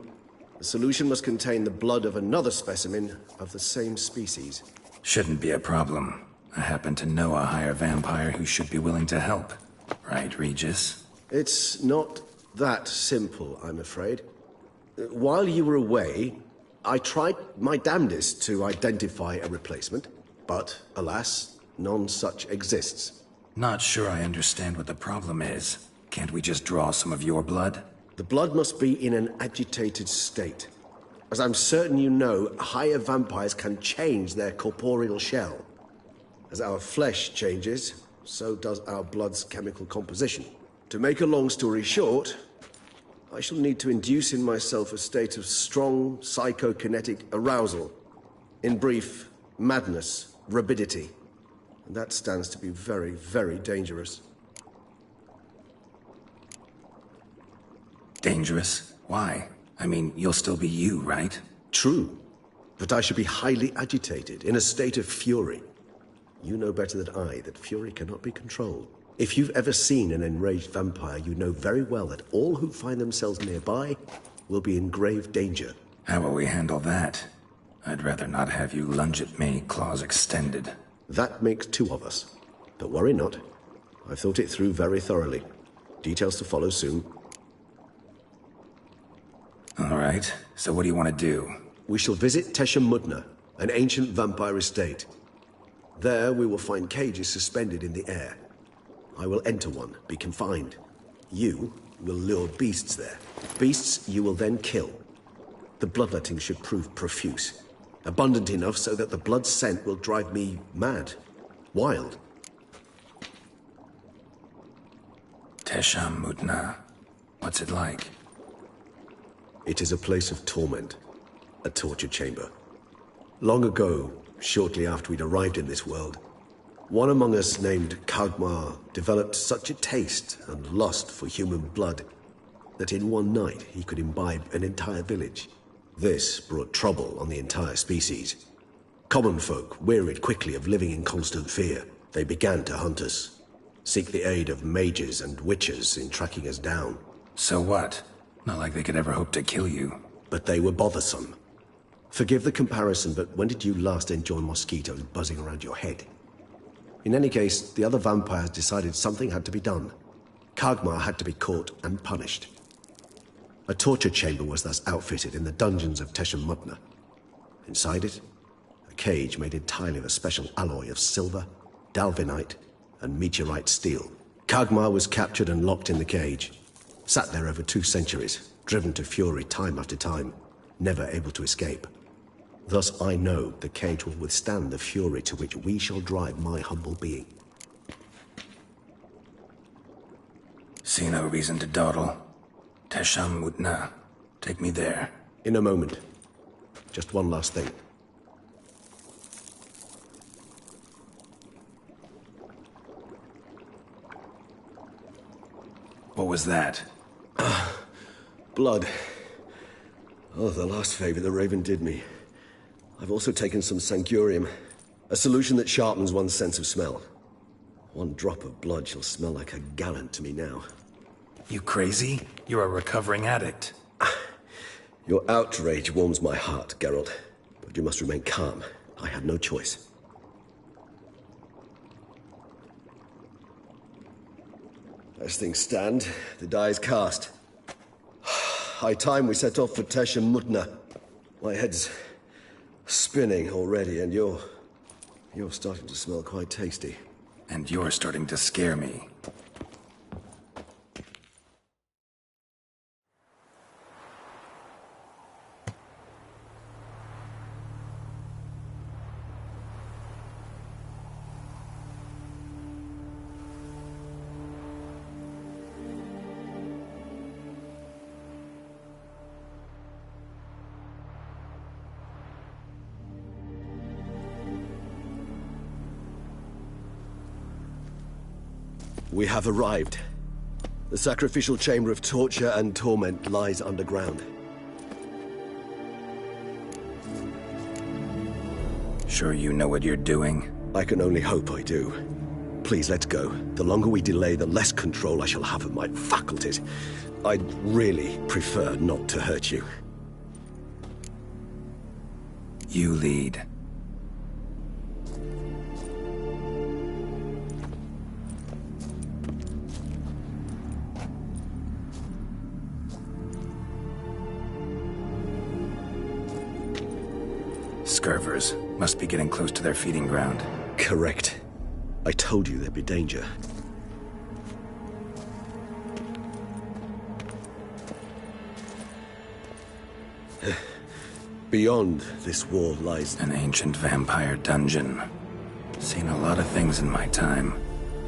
the solution must contain the blood of another specimen of the same species. Shouldn't be a problem. I happen to know a higher vampire who should be willing to help. Right, Regis? It's not that simple, I'm afraid. While you were away, I tried my damnedest to identify a replacement, but alas, none such exists. Not sure I understand what the problem is. Can't we just draw some of your blood? The blood must be in an agitated state. As I'm certain you know, higher vampires can change their corporeal shell. As our flesh changes, so does our blood's chemical composition. To make a long story short, I shall need to induce in myself a state of strong psychokinetic arousal. In brief, madness, rabidity. And that stands to be very, very dangerous. Dangerous? Why? I mean, you'll still be you, right? True. But I should be highly agitated, in a state of fury. You know better than I that fury cannot be controlled. If you've ever seen an enraged vampire, you know very well that all who find themselves nearby will be in grave danger. How will we handle that? I'd rather not have you lunge at me, claws extended. That makes two of us. But worry not. I've thought it through very thoroughly. Details to follow soon. All right, so what do you want to do? We shall visit Teshem Mudna, an ancient vampire estate. There we will find cages suspended in the air. I will enter one, be confined. You will lure beasts there. Beasts you will then kill. The bloodletting should prove profuse. Abundant enough so that the blood scent will drive me mad. Wild. Teshem Mudna. What's it like? It is a place of torment. A torture chamber. Long ago, shortly after we'd arrived in this world, one among us named Kagmar developed such a taste and lust for human blood that in one night he could imbibe an entire village. This brought trouble on the entire species. Common folk wearied quickly of living in constant fear. They began to hunt us, seek the aid of mages and witches in tracking us down. So what? Not like they could ever hope to kill you. But they were bothersome. Forgive the comparison, but when did you last enjoy mosquitoes buzzing around your head? In any case, the other vampires decided something had to be done. Kagmar had to be caught and punished. A torture chamber was thus outfitted in the dungeons of Teshem Mudna. Inside it, a cage made entirely of a special alloy of silver, dalvinite, and meteorite steel. Kagmar was captured and locked in the cage. Sat there over 2 centuries, driven to fury time after time, never able to escape. Thus I know the cage will withstand the fury to which we shall drive my humble being. See no reason to dawdle. Teshem Mudna. Take me there. In a moment. Just one last thing. What was that? Blood. Oh, the last favor the Raven did me. I've also taken some sancurium, a solution that sharpens one's sense of smell. One drop of blood shall smell like a gallon to me now. You crazy? You're a recovering addict. Your outrage warms my heart, Geralt. But you must remain calm. I had no choice. As things stand, the die is cast. High time we set off for Teshem Mudna. My head's spinning already, and you're You're starting to smell quite tasty. And you're starting to scare me. We have arrived. The sacrificial chamber of torture and torment lies underground. Sure you know what you're doing? I can only hope I do. Please, let's go. The longer we delay, the less control I shall have of my faculties. I'd really prefer not to hurt you. You lead. Scurvers must be getting close to their feeding ground. Correct. I told you there'd be danger. Beyond this wall lies an ancient vampire dungeon. Seen a lot of things in my time.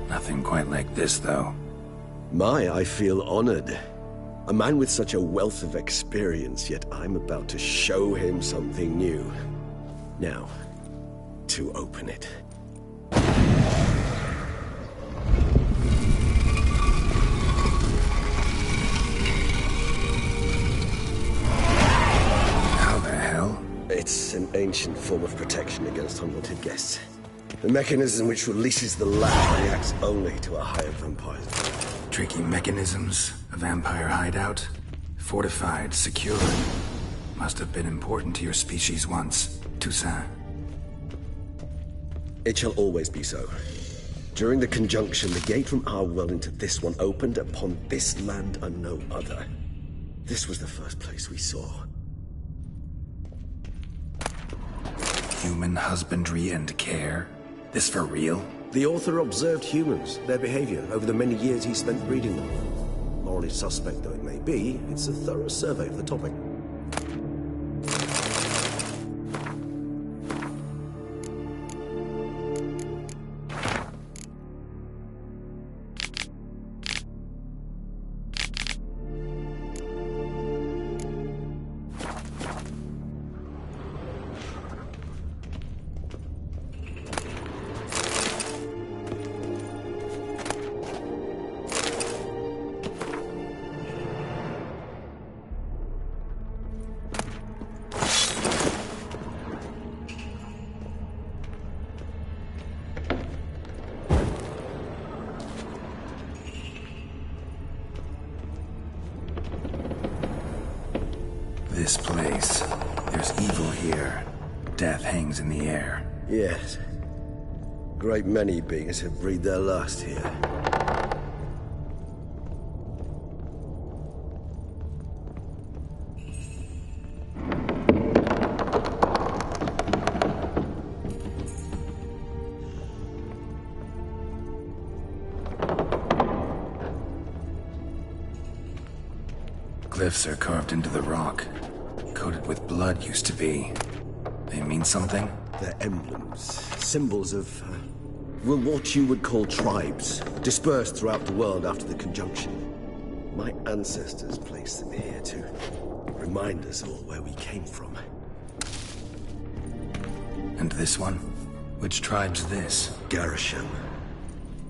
Nothing quite like this, though. I feel honored. A man with such a wealth of experience, yet I'm about to show him something new. Now, to open it. How the hell? It's an ancient form of protection against unwanted guests. The mechanism which releases the lamp reacts only to a higher vampire's blood. Tricky mechanisms, a vampire hideout, fortified, secure. Must have been important to your species once. Toussaint. It shall always be so. During the conjunction, the gate from our world into this one opened upon this land and no other. This was the first place we saw. Human husbandry and care? This for real? The author observed humans, their behavior, over the many years he spent breeding them. Morally suspect though it may be, it's a thorough survey of the topic. This place. There's evil here. Death hangs in the air. Yes. Great many beings have breathed their last here. Glyphs are carved into the rock. Coated with blood used to be. They mean something? They're emblems, symbols of, well, what you would call tribes, dispersed throughout the world after the conjunction. My ancestors placed them here to remind us all where we came from. And this one? Which tribe's this? Garisham.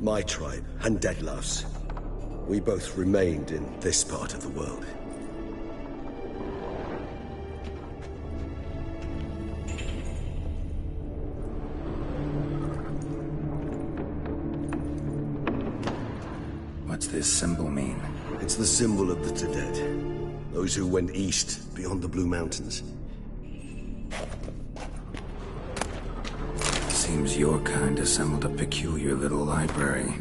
My tribe, and Deadlough's. We both remained in this part of the world. What's this symbol mean? It's the symbol of the Dead. Those who went east, beyond the Blue Mountains. Seems your kind assembled a peculiar little library.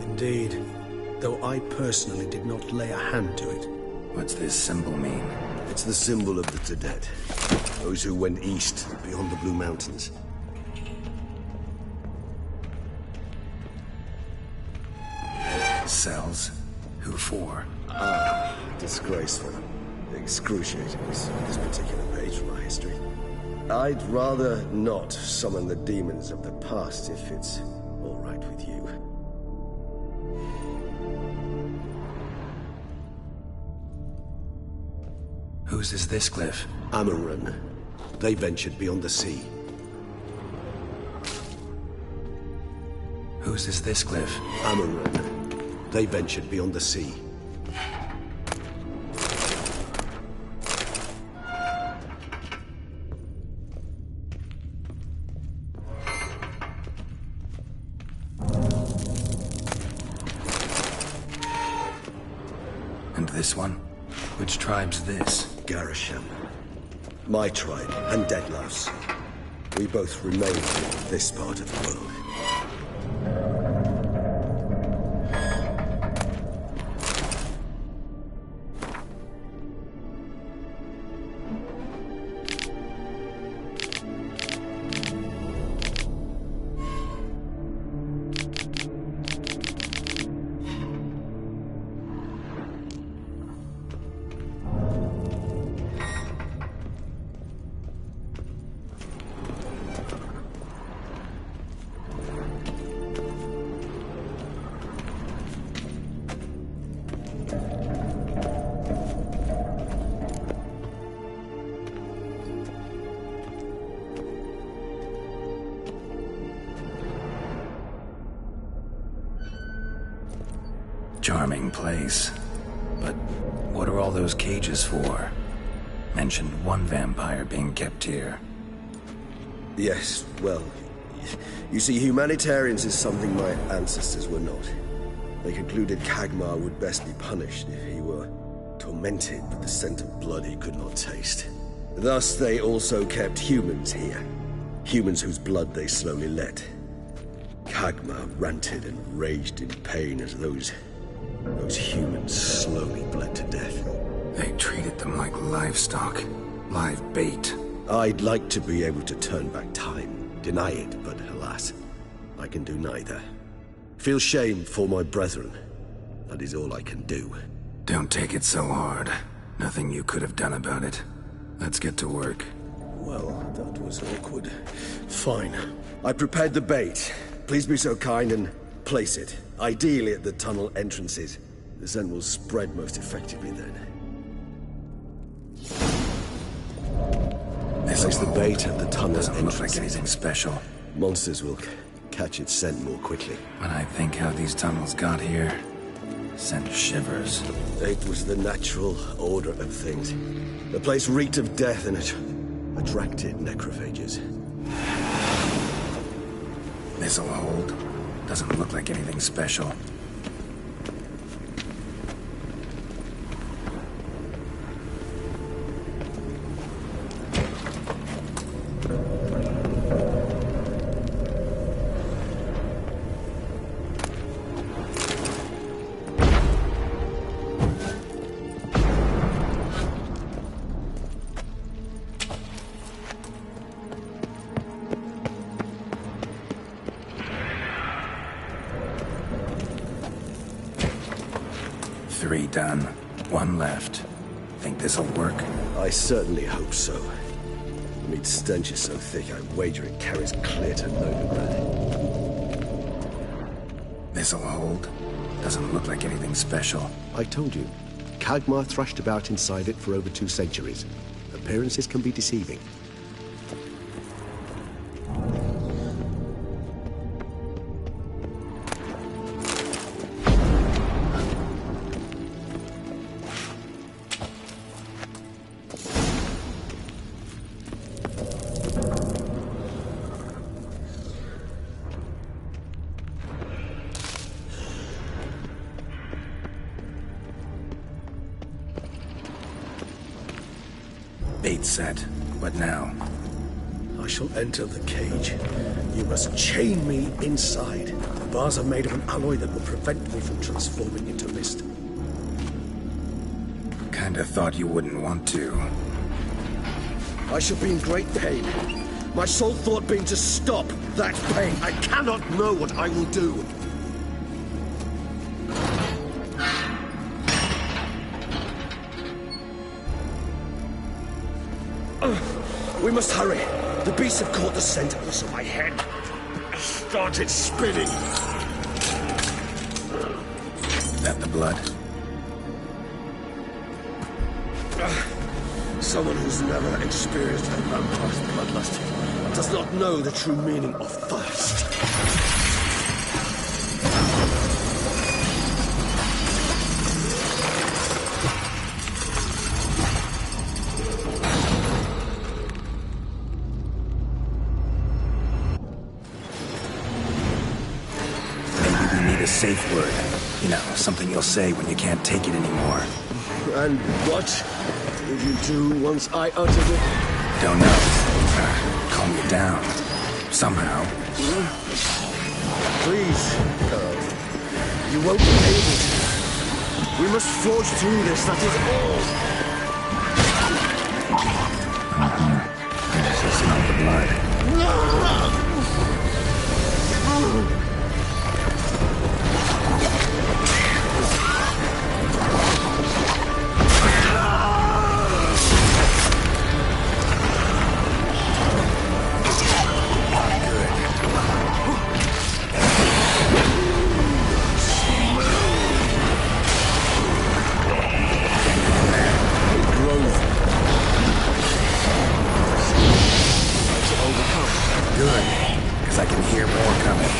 Indeed. Though I personally did not lay a hand to it. What's this symbol mean? It's the symbol of the Tedet. Those who went east, beyond the Blue Mountains. Cells? Who for? Disgraceful. Excruciating, this particular page from our history. I'd rather not summon the demons of the past if it's all right with you. Whose is this cliff? Amaran. They ventured beyond the sea. Whose is this cliff? Amaran. They ventured beyond the sea. And this one? Which tribe's this? Garisham. My tribe and Deadlaf's. We both remain in this part of the world. Charming place. But what are all those cages for? Mentioned one vampire being kept here. Yes, well, you see, humanitarians is something my ancestors were not. They concluded Kagmar would best be punished if he were tormented with the scent of blood he could not taste. Thus, they also kept humans here. Humans whose blood they slowly let. Kagmar ranted and raged in pain as those humans slowly bled to death. They treated them like livestock. Live bait. I'd like to be able to turn back time, deny it, but alas, I can do neither. Feel shame for my brethren. That is all I can do. Don't take it so hard. Nothing you could have done about it. Let's get to work. Well, that was awkward. Fine. I prepared the bait. Please be so kind and place it. Ideally at the tunnel entrances. The scent will spread most effectively then. Place the bait at the tunnel entrances. Doesn't look like anything special. Monsters will catch its scent more quickly. When I think how these tunnels got here, sent shivers. It was the natural order of things. The place reeked of death and it attracted necrophages. This'll hold. Doesn't look like anything special. Three done. One left. Think this'll work? I certainly hope so. The meat stench is so thick, I wager it carries clear to Novigrad. This'll hold. Doesn't look like anything special. I told you. Kagmar thrashed about inside it for over 2 centuries. Appearances can be deceiving. Bait set. What now? I shall enter the cage. You must chain me inside. The bars are made of an alloy that will prevent me from transforming into mist. Kinda thought you wouldn't want to. I shall be in great pain. My sole thought being to stop that pain. I cannot know what I will do. We must hurry. The beasts have caught the scent also. My head has started spinning. That the blood? Someone who's never experienced a vampire's bloodlust does not know the true meaning of thirst. Maybe we need a safe word. You know, something you'll say when you can't take it anymore. And what would you do once I uttered it? Don't know. Calm you down. Somehow. Please, Carl. You won't be able to. We must forge through this, that is all. I just smell the blood. Good, because I can hear more coming.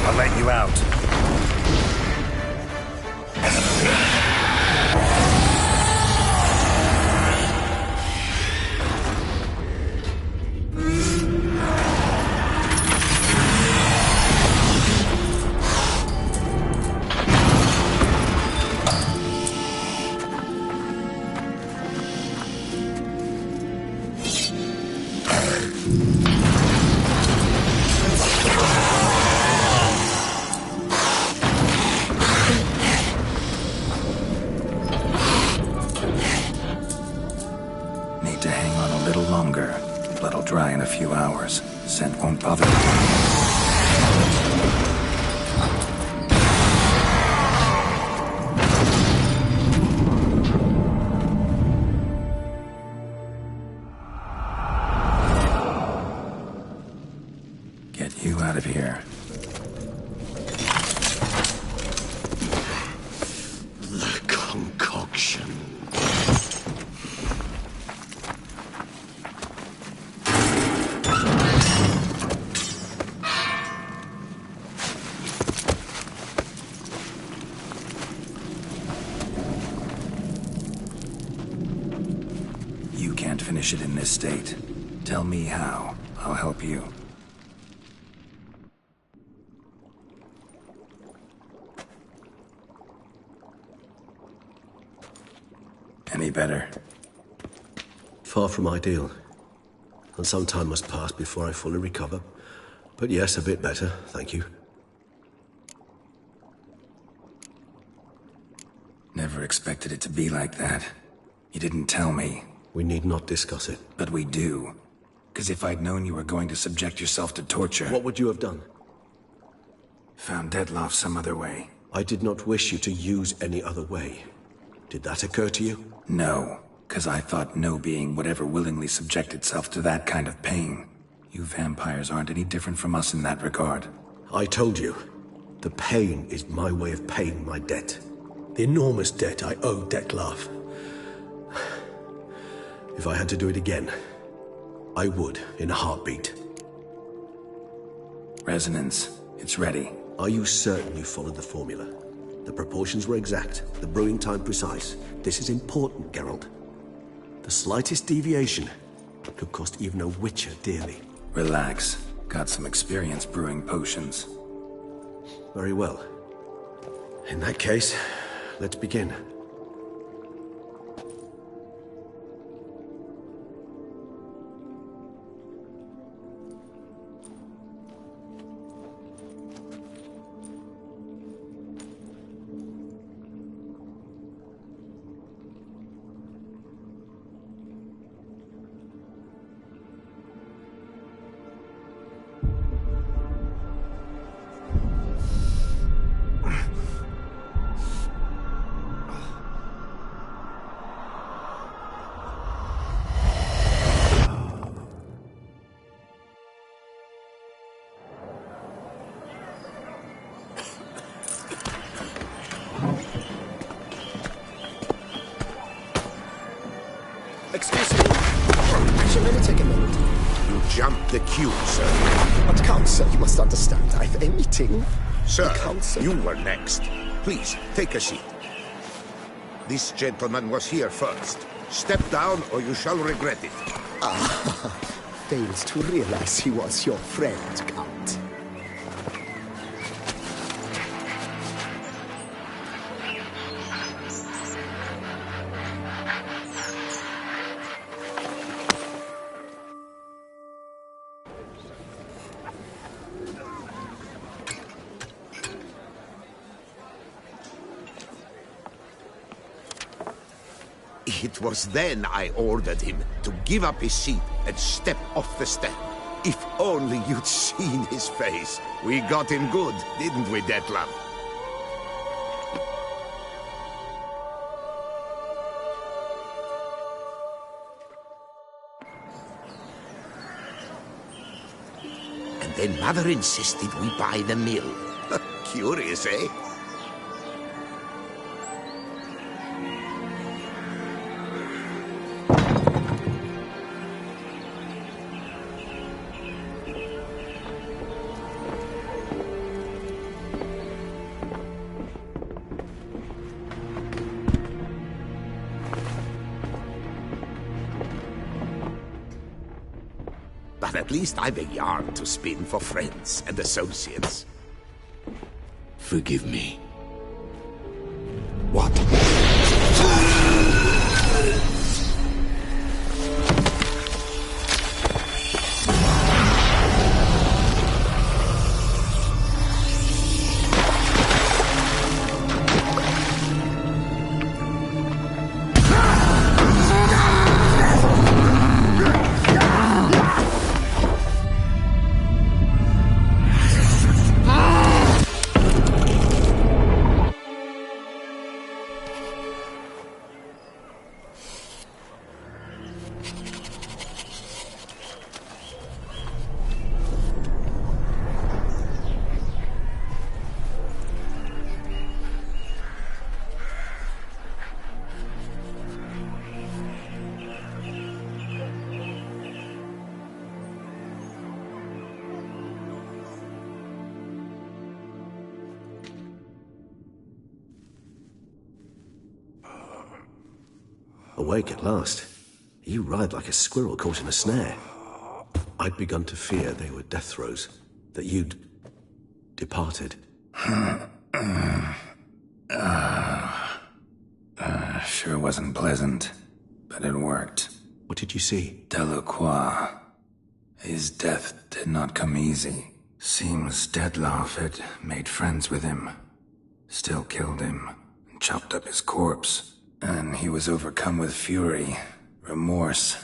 I'll let you out. Need to hang on a little longer. Blood'll dry in a few hours. Scent won't bother me. You out of here. The concoction. You can't finish it in this state. Tell me how. I'll help you. Any better? Far from ideal. And some time must pass before I fully recover. But yes, a bit better, thank you. Never expected it to be like that. You didn't tell me. We need not discuss it. But we do. Because if I'd known you were going to subject yourself to torture... What would you have done? Found Dettlaff some other way. I did not wish you to use any other way. Did that occur to you? No, because I thought no being would ever willingly subject itself to that kind of pain. You vampires aren't any different from us in that regard. I told you, the pain is my way of paying my debt. The enormous debt I owe Dettlaff. If I had to do it again, I would, in a heartbeat. Resonance, it's ready. Are you certain you followed the formula? The proportions were exact, the brewing time precise. This is important, Geralt. The slightest deviation could cost even a witcher dearly. Relax. Got some experience brewing potions. Very well. In that case, let's begin. Excuse me. Actually, let me take a minute. You jumped the queue, sir. But Count, sir, you must understand. I've a meeting. Sir, Count, sir. you were next. Please, take a seat. This gentleman was here first. Step down or you shall regret it. Fails to realize he was your friend, Count. It was then I ordered him to give up his seat and step off the step. If only you'd seen his face. We got him good, didn't we, Dettlaff? And then Mother insisted we buy the mill. Curious, eh? But at least I've a yarn to spin for friends and associates. Forgive me. What? awake at last. You ride like a squirrel caught in a snare. I'd begun to fear they were death throes, that you'd departed. Sure wasn't pleasant, but it worked. What did you see? Delacroix. His death did not come easy. Seems Dettlaff had made friends with him, still killed him, and chopped up his corpse. And he was overcome with fury, remorse,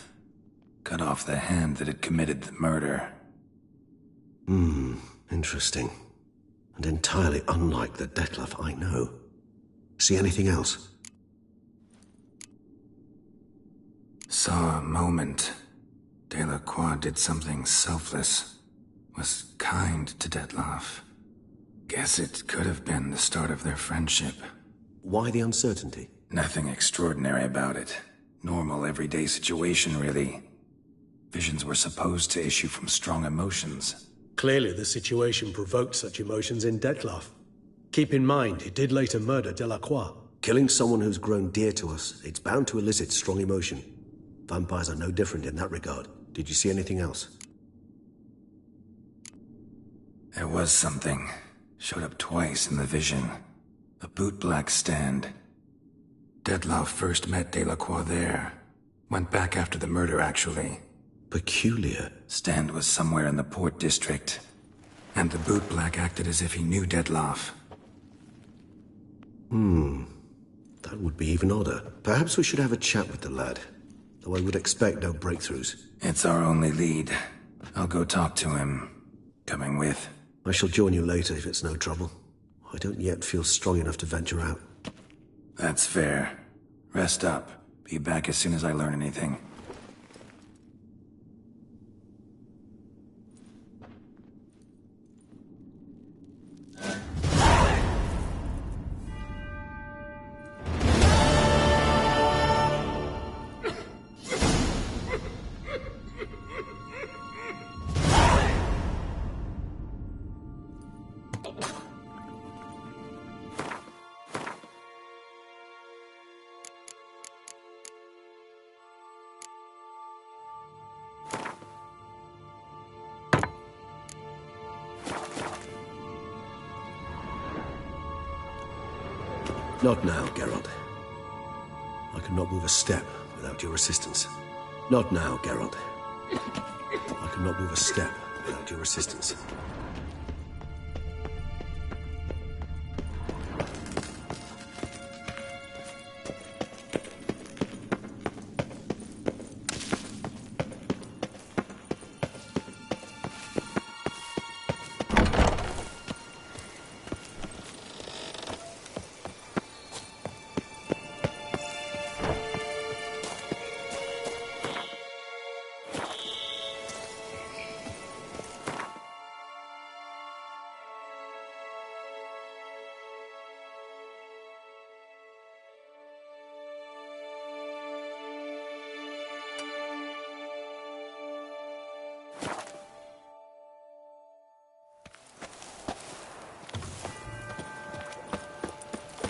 cut off the hand that had committed the murder. Interesting. And entirely unlike the Dettlaff I know. See anything else? Saw a moment. Delacroix did something selfless. Was kind to Dettlaff. Guess it could have been the start of their friendship. Why the uncertainty? Nothing extraordinary about it. Normal, everyday situation, really. Visions were supposed to issue from strong emotions. Clearly the situation provoked such emotions in Dettlaff. Keep in mind, he did later murder Delacroix. Killing someone who's grown dear to us, it's bound to elicit strong emotion. Vampires are no different in that regard. Did you see anything else? There was something. Showed up twice in the vision. A bootblack stand. Dettlaff first met Delacroix there. Went back after the murder, actually. Peculiar. Stand was somewhere in the Port District. And the bootblack acted as if he knew Dettlaff. That would be even odder. Perhaps we should have a chat with the lad. Though I would expect no breakthroughs. It's our only lead. I'll go talk to him. Coming with? I shall join you later if it's no trouble. I don't yet feel strong enough to venture out. That's fair. Rest up. Be back as soon as I learn anything. Not now, Geralt. I cannot move a step without your assistance. Not now, Geralt. I cannot move a step without your assistance.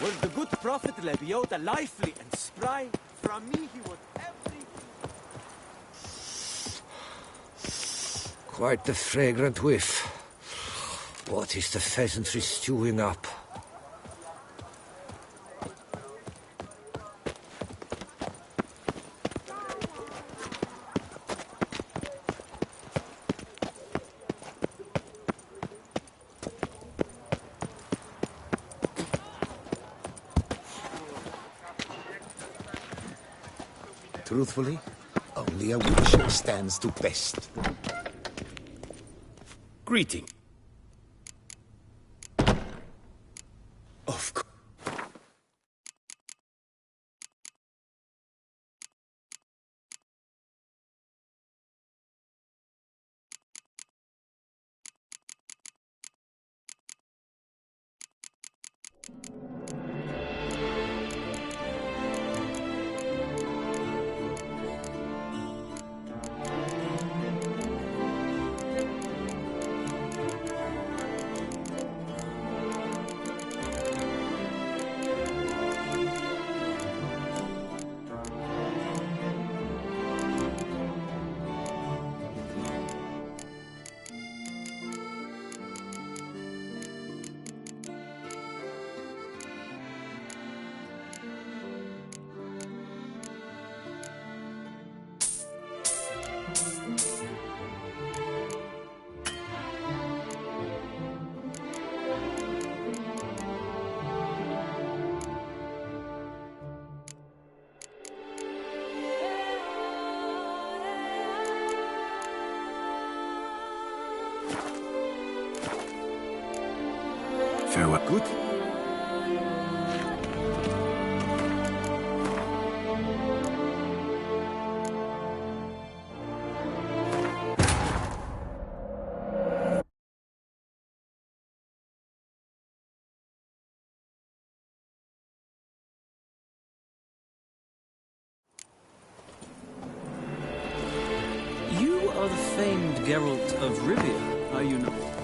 Were the good prophet Lebiota lively and spry? From me he would everything. Quite the fragrant whiff. What is the pheasantry stewing up? Truthfully, only a witch stands to best. Greeting. Of course. Farewell. Good. You are the famed Geralt of Rivia, are you not?